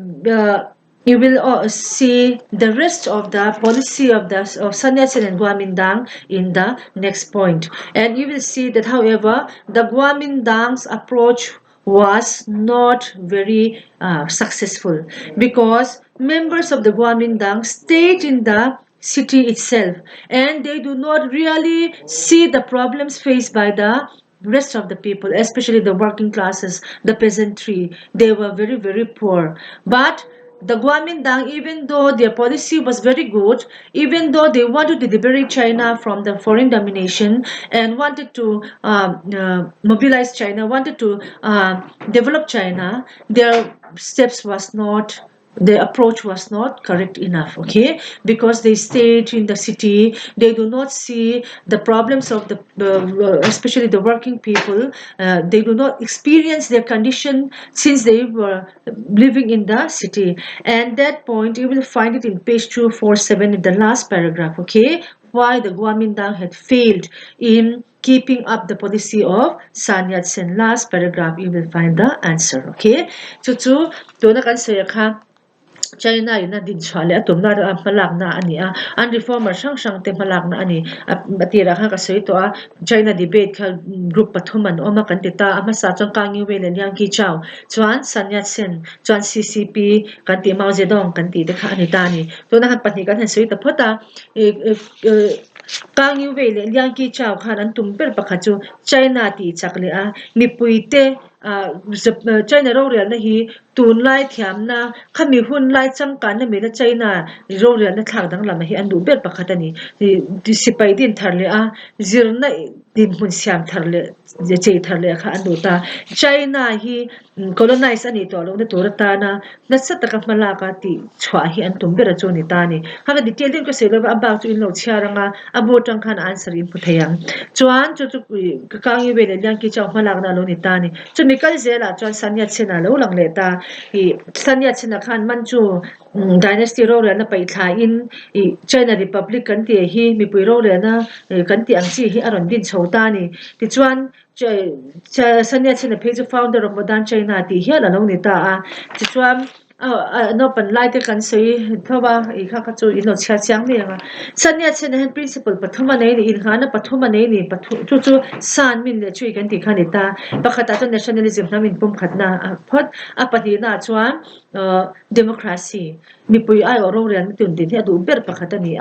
you will see the rest of the policy of Sun Yat-sen and Kuomintang in the next point, and you will see that however the Kuomintang's approach was not very successful because members of the Kuomintang stayed in the city itself and they do not really see the problems faced by the rest of the people, especially the working classes, the peasantry. They were very, very poor. But the Kuomintang, even though their policy was very good, even though they wanted to liberate China from the foreign domination and wanted to mobilize China, wanted to develop China, their steps was not the approach was not correct enough, okay, because they stayed in the city. They do not see the problems of especially the working people. They do not experience their condition since they were living in the city. And that point you will find it in page 247 in the last paragraph, okay, why the Kuomintang had failed in keeping up the policy of Sun Yat-sen. Last paragraph you will find the answer, okay. So do na kan saya ka China ina din chale atum na malak na ani an reformer sang te malak na ani batira kha ka sei to China debate kha group pathuman oma kan te ta ama sa chang kang yu wen yang ki chau chuan Sun Yat-sen chuan CCP kan ti Mao Zedong kan ti de kha ani ta ni to na han pahni kan han sei ta phota kang yu ve le liang ki chau khan an tum per pakha chu China ti chakle mi puite China ro real na hi tun lai thiam na khami hun lai chang kan na me na China ro real na thak dang lam hi an du ber pakha tani ti sipai din tharle zir na din hun siam tharle je chei tharle kha an du ta China hi colonize ani to lo na tur ta na sat ka mala ka ti chwa hi an tum ber chu ni ta ni ha ga detail din ko se lo about in lo chiaranga abo tang khan answer in puthayang chuan chu ka kang yu ve le yang ki chaw mala na lo ni ta ni chu mi kal zela chuan Sun Yat-sen lo lang le ta i Sun Yat-sen khan man chu dynasty ro re na pai thla in i China Republic kan ti hi mi pui ro re na kan ti ang chi hi aron din chho ta ni ti chuan Sun Yat-sen page founder of modern China ti hi la lo ni ta ti chuan no pan lai te kan sei thowa I kha ka chu ino chha chiang ni Sun Yat-sen han principle pathuma nei ni in khana pathuma nei ni chu san min le chui kan ti khani ta pakhata to nationalism na min pum khatna phot apati na chuan democracy mi pui ai oro rian tun din he du ber pakhata ni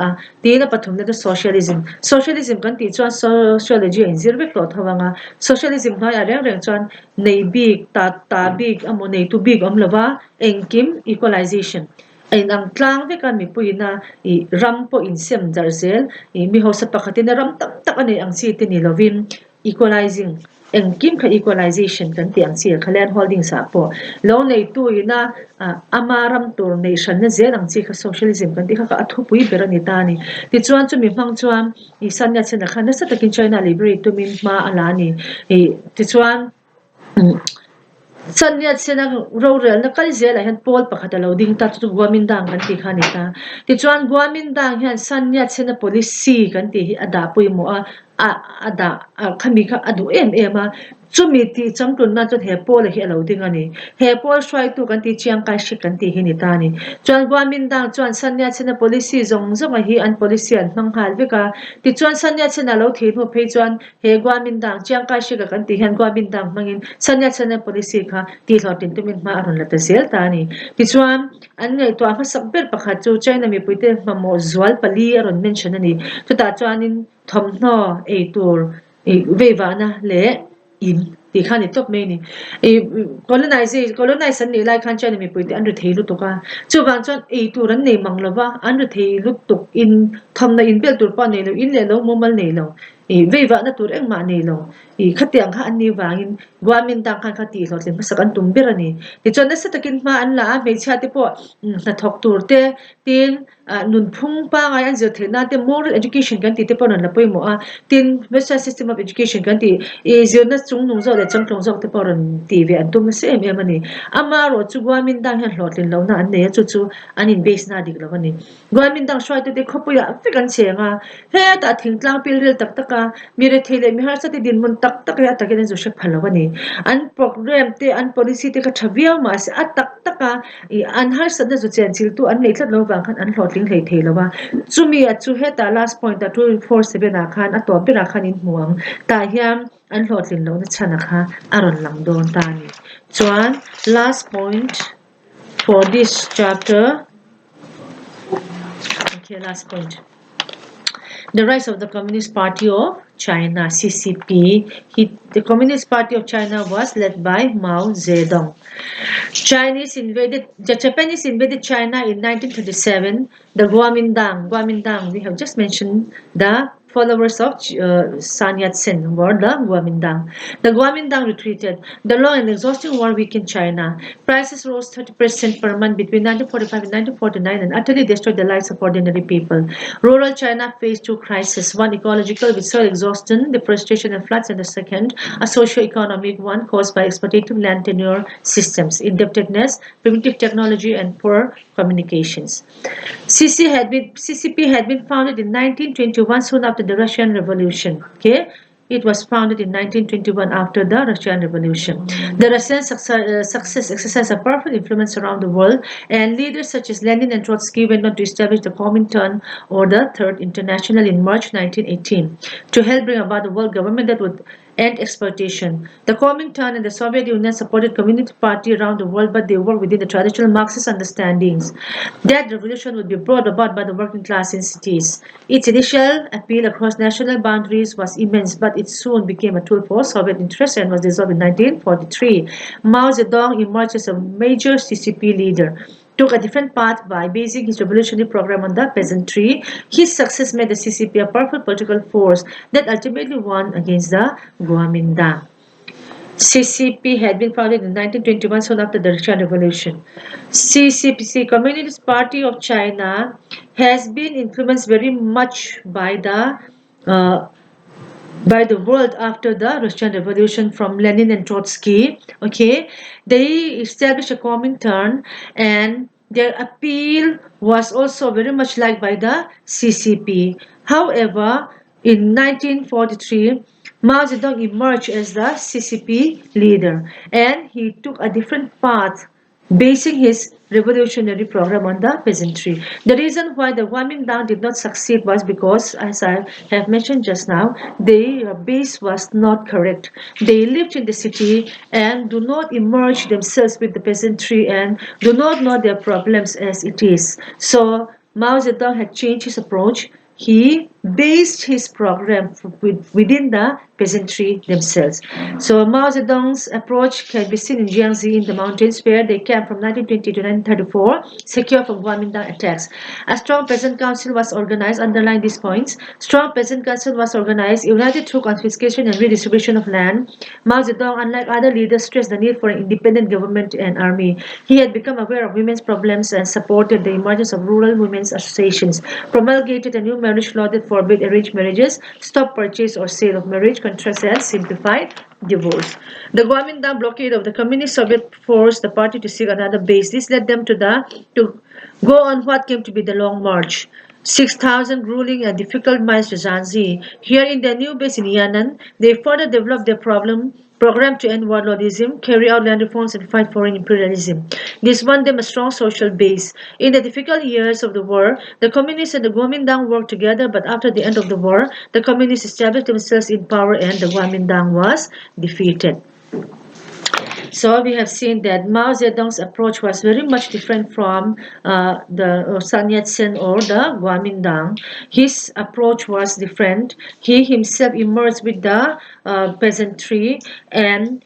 ti na pathum na socialism kan ti chuan sociology in zirbe to thawanga socialism na ya reng chuan nei big ta big amo nei tu big om lova engkim equalization ai ang tlang ve kan mi pui na I ram po in sem darzel I mi ho sa pakhatina ram tam tak ani ang si ti ni lovin equalizing engkim kha equalization kan ti ang si khalen holding sa po lo nei tu ina amaram tur nation na zel ang chi kha socialism kan ti kha athu pui berani ta ni ti chuan chu mi hmang chuan I Sun Yat-sen kha na sa takin China liberate to min ma ala ni ti chuan Sun Yat-sen ro real na kal zela han pol pakhat lo ding ta chu Kuomintang kan ti khani ta ti chuan Kuomintang hian Sun Yat-sen policy kan ti hi ada pui mo ada khami kha adu em chumi ti changtun na chu he pol hi lo ding ani he pol swai tu kan ti chiang kai shik kan ti hi ni ta ni chuan Kuomintang chuan Sun Yat-sen policy zong hi an policy an hmang hal veka ti chuan Sun Yat-sen lo thei nu phei chuan he Kuomintang chiang kai shik kan ti hian Kuomintang mangin Sun Yat-sen policy kha ti hlotin tumin ma aron la ta zel ta ni ti chuan an ngai to ma sabber pakhat chu China mi puite mamo zwal pali aron mention ani chu ta chuanin thomno ei tur veiwana le in ti khani top me ni colonization ni lai khan China mi puite an ru thei lu to ka chu wang chuan ei tur an nei manglawa an ru thei lu tuk in thomna in bel tur pa nei lo in le lo momal nei lo veiwana tur engma nei lo khatiang kha an ni wangin Kuomintang khan khati hlotlin masak an tum berani ti chuan na sa takin ma an la me chha te po na thok tur te tin nun phung pa ngai an zir thena te moral education kan ti te pon an la poimo tin western system of education kan ti zir na chung nung zo le changtlong zo te pon ti ve an tum se em ani ama ro chu Kuomintang hian hlotlin lo na an ne chu an in base na dik lo ani Kuomintang shwai te khopuya fe kan chenga he ta thingtlang pil rel tak taka mi re thele mi har sa te din mun tak tak ya takin zo she phalawani an program te an policy te ka thaviau ma se atak taka an har sa na zo chen chil tu an nei thlat lo wang khan an hlotling hlei thei lowa chumi chu heta last point ta 247 a khan a to bera khan in muang ta hiam an hlotlin lo na chana kha aron lang don ta ni chuan last point for this chapter okay last point the rise of the Communist Party of China, CCP. The Communist Party of China was led by Mao Zedong. The Japanese invaded China in 1937. The Kuomintang, we have just mentioned the followers of Sun Yat-sen were the Kuomintang. The Kuomintang retreated. The long and exhausting war weakened China. Prices rose 30% per month between 1945 and 1949 and utterly destroyed the lives of ordinary people. Rural China faced two crises: one ecological with soil exhaustion, deforestation and floods, and the second, a socio-economic one caused by exploitative land tenure systems, indebtedness, primitive technology, and poor communications. CCP had been founded in 1921, soon after the Russian Revolution. Okay, it was founded in 1921 after the Russian Revolution. The Russian success exercised a powerful influence around the world, and leaders such as Lenin and Trotsky went on to establish the Comintern or the Third International in March 1918 to help bring about a world government that would end exploitation. The Comintern and the Soviet Union supported Communist Party around the world, but they worked within the traditional Marxist understandings. That revolution would be brought about by the working class in cities. Its initial appeal across national boundaries was immense, but it soon became a tool for Soviet interests and was dissolved in 1943. Mao Zedong emerged as a major CCP leader, took a different path by basing his revolutionary program on the peasantry. His success made the CCP a powerful political force that ultimately won against the Kuomintang. CCP had been founded in 1921, soon after the Russian Revolution. CCPC, Communist Party of China, has been influenced very much uh, by the world after the Russian Revolution from Lenin and Trotsky. Okay, they established a Comintern, and their appeal was also very much liked by the CCP. However, in 1943, Mao Zedong emerged as the CCP leader, and he took a different path, basing his revolutionary program on the peasantry. The reason why the Kuomintang did not succeed was because, as I have mentioned just now, their base was not correct. They lived in the city and do not emerge themselves with the peasantry and do not know their problems as it is. So Mao Zedong had changed his approach. He based his program within the peasantry themselves. So Mao Zedong's approach can be seen in Jiangxi in the mountains, where they camped from 1920 to 1934, secure from Kuomintang attacks. A strong peasant council was organized. Underline these points. Strong peasant council was organized, united through confiscation and redistribution of land. Mao Zedong, unlike other leaders, stressed the need for an independent government and army. He had become aware of women's problems and supported the emergence of rural women's associations, promulgated a new marriage law that forbade arranged marriages, stopped purchase or sale of marriage contracts, and simplified divorce. The Kuomintang blockade of the Communist Soviet forced the party to seek another base. This led them to go on what came to be the Long March. 6,000 grueling and difficult miles to Zhanzi. Here in their new base in Yan'an, they further developed their program to end warlordism, carry out land reforms, and fight foreign imperialism. This won them a strong social base. In the difficult years of the war, the communists and the Kuomintang worked together, but after the end of the war, the communists established themselves in power and the Kuomintang was defeated. So we have seen that Mao Zedong's approach was very much different from the Sun Yat-sen or the Kuomintang. His approach was different. He himself emerged with the peasantry and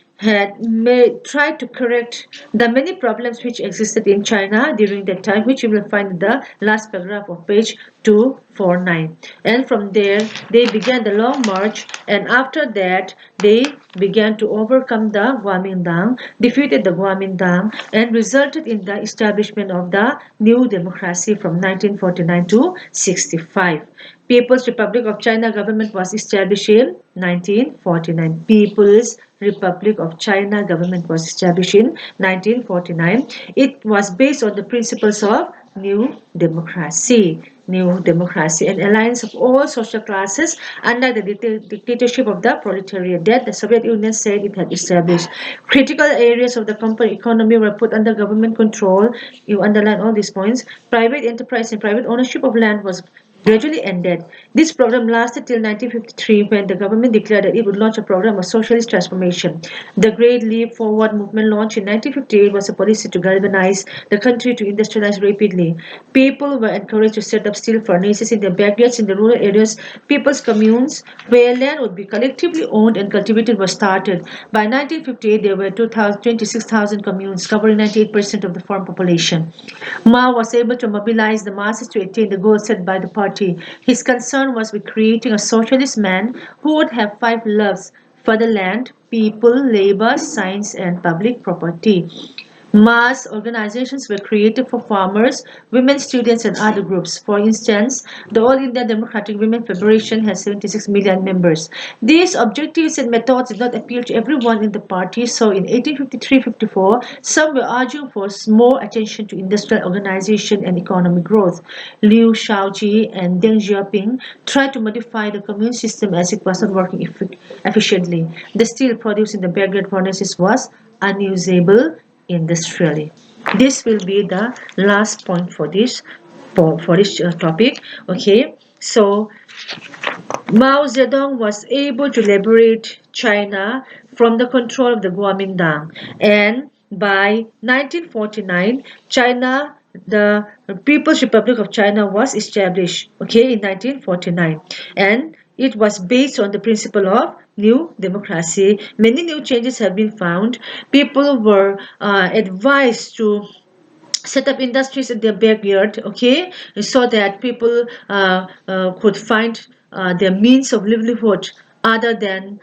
tried to correct the many problems which existed in China during that time, which you will find in the last paragraph of page 249. And from there, they began the long march, and after that, they began to overcome the Kuomintang, defeated the Kuomintang, and resulted in the establishment of the new democracy from 1949 to 65. People's Republic of China government was established in 1949. People's Republic of China government was established in 1949. It was based on the principles of new democracy. New democracy, an alliance of all social classes under the dictatorship of the proletariat that the Soviet Union said it had established. Critical areas of the economy were put under government control. You underline all these points. Private enterprise and private ownership of land was gradually ended. This program lasted till 1953, when the government declared that it would launch a program of socialist transformation. The Great Leap Forward movement launched in 1958 was a policy to galvanize the country to industrialize rapidly. People were encouraged to set up steel furnaces in their backyards in the rural areas. People's communes, where land would be collectively owned and cultivated, were started. By 1958, there were 26,000 communes, covering 98% of the farm population. Mao was able to mobilize the masses to attain the goals set by the party Party. His concern was with creating a socialist man who would have five loves: for the land, people, labor, science, and public property. Mass organizations were created for farmers, women, students, and other groups. For instance, the All India Democratic Women Federation has 76 million members. These objectives and methods did not appeal to everyone in the party, so in 1853-54, some were arguing for more attention to industrial organization and economic growth. Liu Shaoji and Deng Xiaoping tried to modify the commune system as it wasn't working efficiently. The steel produced in the Belgrade furnaces was unusable industrially. This will be the last point for this topic. Okay, so Mao Zedong was able to liberate China from the control of the Kuomintang, and by 1949, China, the People's Republic of China, was established. Okay, in 1949, and it was based on the principle of new democracy. Many new changes have been found. People were advised to set up industries in their backyard, okay, so that people could find their means of livelihood other than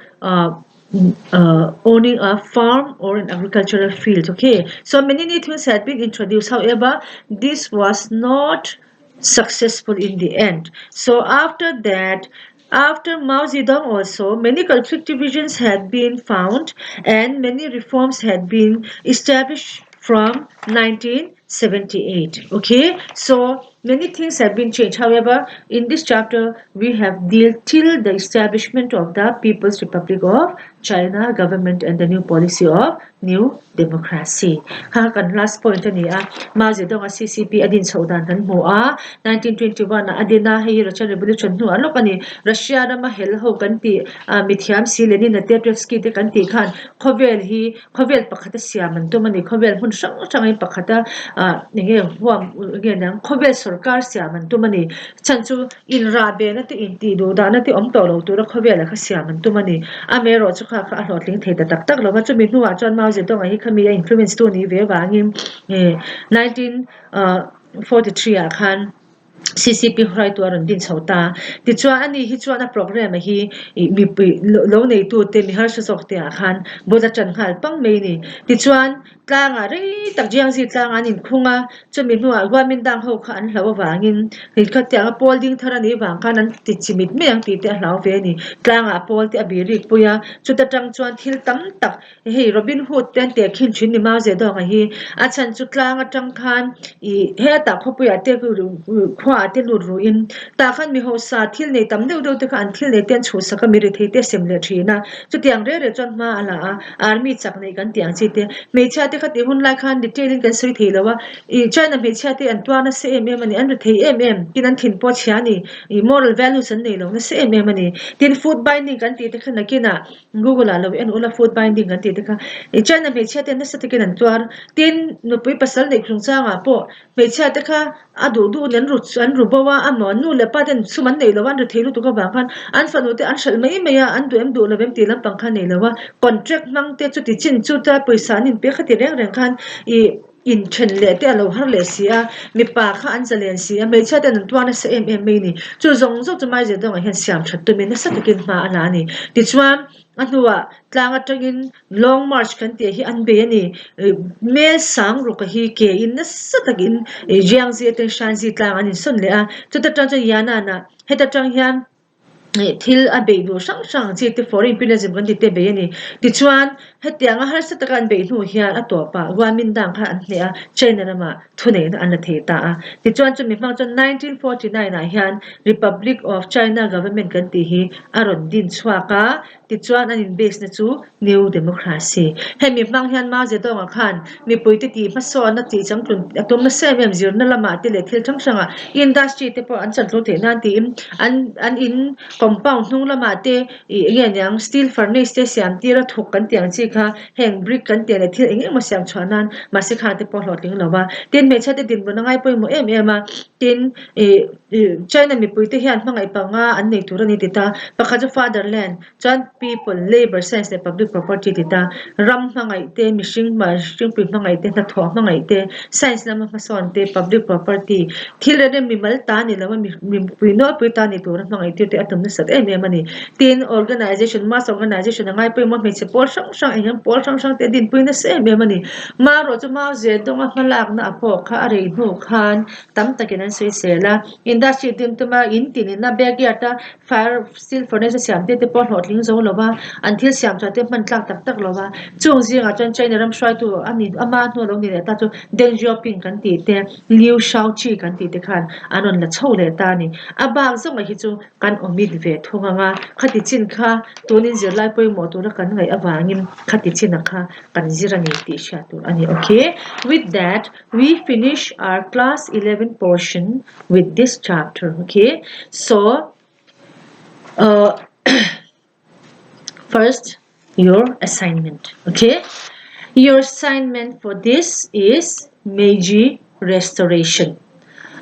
owning a farm or an agricultural field, okay. So many new things had been introduced. However, this was not successful in the end. So after that, after Mao Zedong also, many conflict divisions had been found and many reforms had been established from 1978. Okay, so many things have been changed. However, in this chapter, we have dealt till the establishment of the People's Republic of China government and the new policy of new democracy. Kan last point ni Mao Zedong a CCP adin saudan kan mo 1921 na adina hi Russian Revolution nu ano kani Russia na mahel ho kan ti mithiam si Lenin na Trotsky te kan ti khan khovel pakhata siaman to mani khovel hun sang sangai pakhata nge huam nge nang khovel sarkar siaman to mani chanchu in rabe na te in ti do da na te om to lo to ra khovel kha siaman to mani amero chu kha kha hlot ling thei da tak tak lo ma chu mi nu wa chon Mao Zedong hi khami influence to ni ve wangin 1943 a khan CCP hrai tu aron din chhota ti chuan ani hi chuan a program hi mi lo nei tu te mi har sok te a khan boda chan khal pang mei ni ti chuan tlanga rei tak jiang si tlanga nin khunga chumi nuwa gwamin dang ho kha an hlo wangin hi kha tia pol ding thara ni wang khan an ti chimit me ang ti te hlau ve ni tlanga pol te abiri puya chuta tang chuan thil tam tak hei Robin Hood ten te khin thin ni Mao Zedong hi a chan chu tlanga tang khan I he ta khopuya te khwa te lu ru in ta khan mi ho sa thil nei tam deuh deuh te khan thil nei ten chu saka mi ri thei te sem le thina chu tiang re re chon ma ala army chak nei kan tiang chi te me cha te khati hun lai khan detailing kan sri thei lawa I China me cha te an twa na se em ani an ri thei em kin an thin po chha ni I moral values an nei lo na se em ani tin food binding kan ti te khan kina Google alo en ula food binding kan ti te kha China me cha te na sa te kin an twar tin no pui pasal nei khung cha nga po me cha te kha adu du nen ru an ru bawa amno nu le pa den suman nei lawan ri thei lu tu ka ba khan an fanu te an shal mai ya an du em du la bem ti lam pang khan nei lawa contract mang te chu ti chin chu ta paisa nin pe khati reng reng khan I in chen le te alo har le sia mi pa kha an zalen sia me cha te nan twa na se em me ni chu zong zo chu mai je dong hian siam that tu me na sa takin ma ala ni ti chuan anuwa tlanga tangin long march kan te hi an be ani me sang ru ka hi ke in na sa takin jiang zi te shan zi tlang an sun le a chu ta tang yana na heta tang hian thil a be du sang sang chi te foreign imperialism kan ti te be ani ti chuan hetianga har sa takan be nu hian a to pa wamin dang kha an hne a China rama thune an la thei ta a ti chuan chu mi mang chon 1949 a hian Republic of China government kan ti hi aron din chhuaka ti chuan an in base na chu new democracy he mi mang hian Mao Zedong a khan mi pui te ti ma so na ti chang tlun atom na sem em zir na lama te le thil thang sanga industry te po an chan tlo the nan ti an in compound nung lama te nge nyang steel furnace te siam tira thuk kan tiang chi kha heng brick kan te le thil enge ma siam chhanan ma se kha te por hlot ling lova tin me chate din bonangai poi mo em ema tin China mi puite hian hmangai panga an nei turani tita pakhaja fatherland chan people labor science le public property tita ram hmangai te mishing ma shing pi hmangai te na thwa hmangai te science lama mason te public property thilre mi mal ta ni lama mi pui no pui ta ni tur hmangai te atum na sat em em ani tin organization mass organization ngai poi mo me se por sang engam por sang te din pui na se em em ani ma ro chu ma je donga hmalak na apo kha are nu khan tam takin an sui sela industry tim tuma in tin na backyard fire steel furnace siam te por hotling zo lova until siam cha te man tlak tak lova chung jinga chan China ram shwai tu ani ama no lo ni ta chu deng xiaoping kan ti te liu shaoqi kan ti te khan anon la chho le ta ni abang zong hi chu kan omid ve thunga nga khati chin kha tonin zir lai poi mo tu ra kan ngai awangin khati chin kha kan zirani ti sha tu ani okay with that we finish our class 11 portion with this chapter okay so uh, first your assignment okay your assignment for this is Meiji restoration.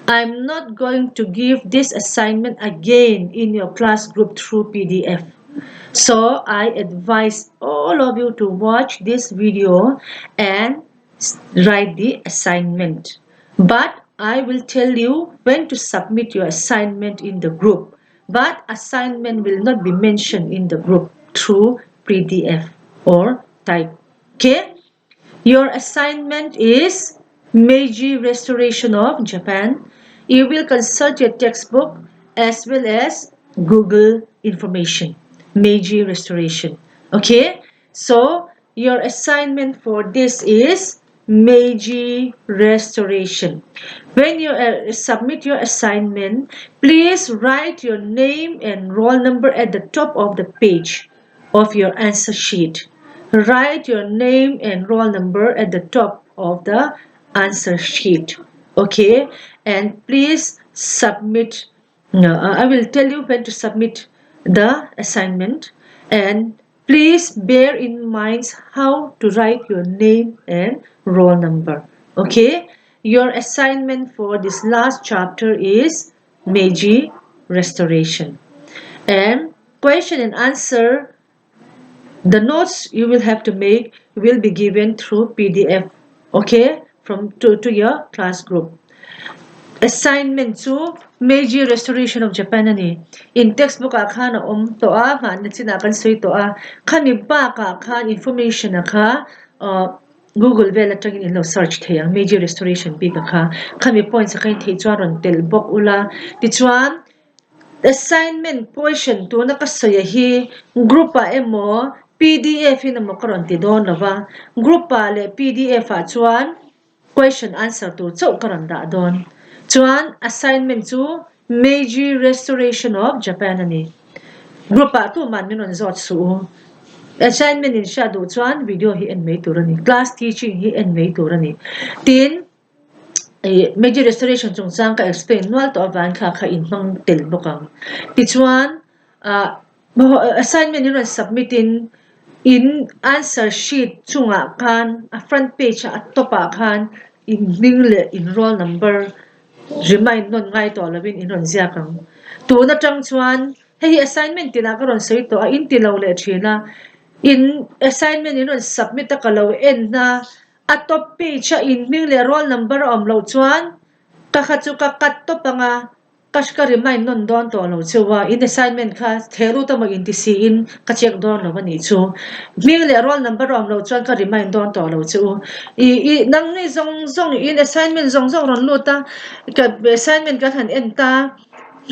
I'm not going to give this assignment again in your class group through PDF. So I advise all of you to watch this video and write the assignment. But I will tell you when to submit your assignment in the group. But assignment will not be mentioned in the group through PDF or type. Okay? Your assignment is Meiji Restoration of Japan. You will consult your textbook as well as Google information. Meiji Restoration. Okay? So, your assignment for this is Meiji Restoration. When you submit your assignment, please write your name and roll number at the top of the page of your answer sheet. Write your name and roll number at the top of the answer sheet. Okay, and please submit. I will tell you when to submit the assignment, and please bear in mind how to write your name and roll number. Okay, your assignment for this last chapter is Meiji Restoration, and question and answer. The notes you will have to make will be given through PDF, okay, from to your class group. Assignment to Meiji Restoration of Japan ani. In textbook khan to a man china kan sui to a khani ba ka khan information kha Google vela tagin in search thayang Meiji Restoration bi ka kha khami points kain thei chwaron tel bok ula ti chuan assignment portion to nakasaya hi group emo PDF in mo karon ti don lova group le PDF a chuan question answer to chau karon da don chuan assignment to Meiji Restoration of Japan ani group tu man min on zot su assignment in sha do chuan video hi en mei turani class teaching hi en mei turani tin Meiji Restoration chung chang ka explain nual to avan kha in mang tel bokang ti chuan assignment you submit in answer sheet chunga khan a front page a topa khan in ning le in roll number remind non ngai to lovin in ron zia kang tu na tang chuan hei assignment tina ka ron sei to a in ti lo le thina in assignment in ron submit ka lo en na a top page a in ning le roll number om lo chuan ka kha chu ka kat to panga kashka remind non don to lo chuwa in assignment kha thelu ta ma in ti si in ka check don lo ni chu ning le roll number om lo chuan ka remind don to lo chu i nang ni zong in assignment zong ron lo ta ka assignment ka than en ta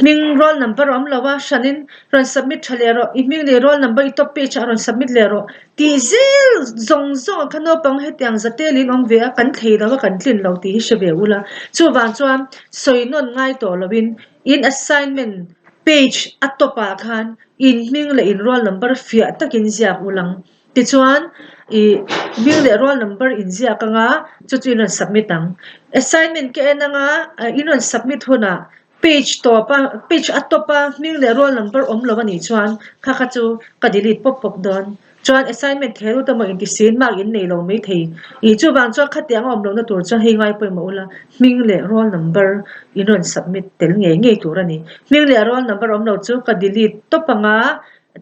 ming roll number om lo wa shanin ron submit thalero I ming le roll number I top page ron submit lero ti zil zong khano pang hetyang zatelin om ve kan thei da kan tlin lo ti shebe ula chu wan chuan soinon ngai to lovin in assignment page atopa khan in ming le in roll number fia takin zia ulang ti chuan I ming le roll number in zia kanga chu chu in submit ang assignment ke enanga in submit hona page topa page atopa ming le roll number om lo ani chuan kha kha chu ka delete pop don chuan assignment thelu tamo in ti sin mak in nei lo mai thei I chu wang chuan khatiang om lo na tur cha hei ngai poi ma ula hming le roll number in on submit tel nge tur ani hming le roll number om lo chu ka delete to panga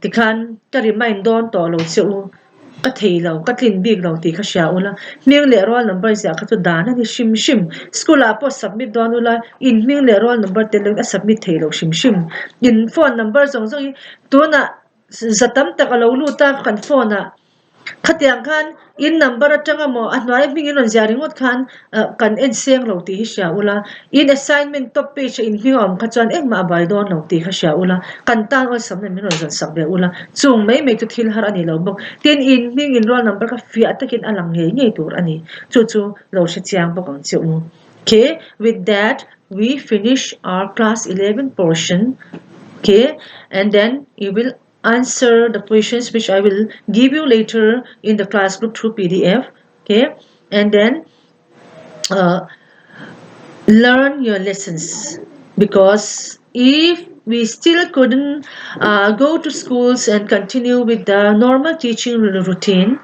tikhan ka remind don to lo chu ka thei lo ka tlin big lo ti kha sha ula hming le roll number ja kha chu dan ani shim shim school a po submit don ula in hming le roll number tel a submit thei lo shim shim in phone number zong zong tu na zatam tak alo lu ta kan phone a khatiang khan in number atanga mo anwai mingin on jaringot khan kan en seng lo ti hi sha ula in assignment top page in hiom khachan ek ma bai don lo ti kha sha ula kan tan ol samne min on jan sak be ula chung mai me tu thil har ani lo bok tin in ming in roll number ka fi atakin alang nge tur ani chu chu lo she chiang bok ang chu okay with that we finish our class 11 portion. Okay, and then you will answer the questions which I will give you later in the class group through PDF. Okay, and then uh, learn your lessons, because if we still couldn't go to schools and continue with the normal teaching routine,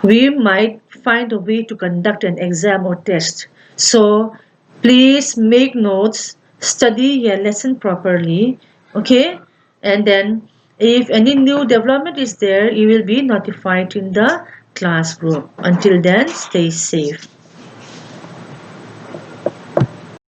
we might find a way to conduct an exam or test. So please make notes, study your lesson properly, okay? And then if any new development is there, you will be notified in the class group. Until then, stay safe.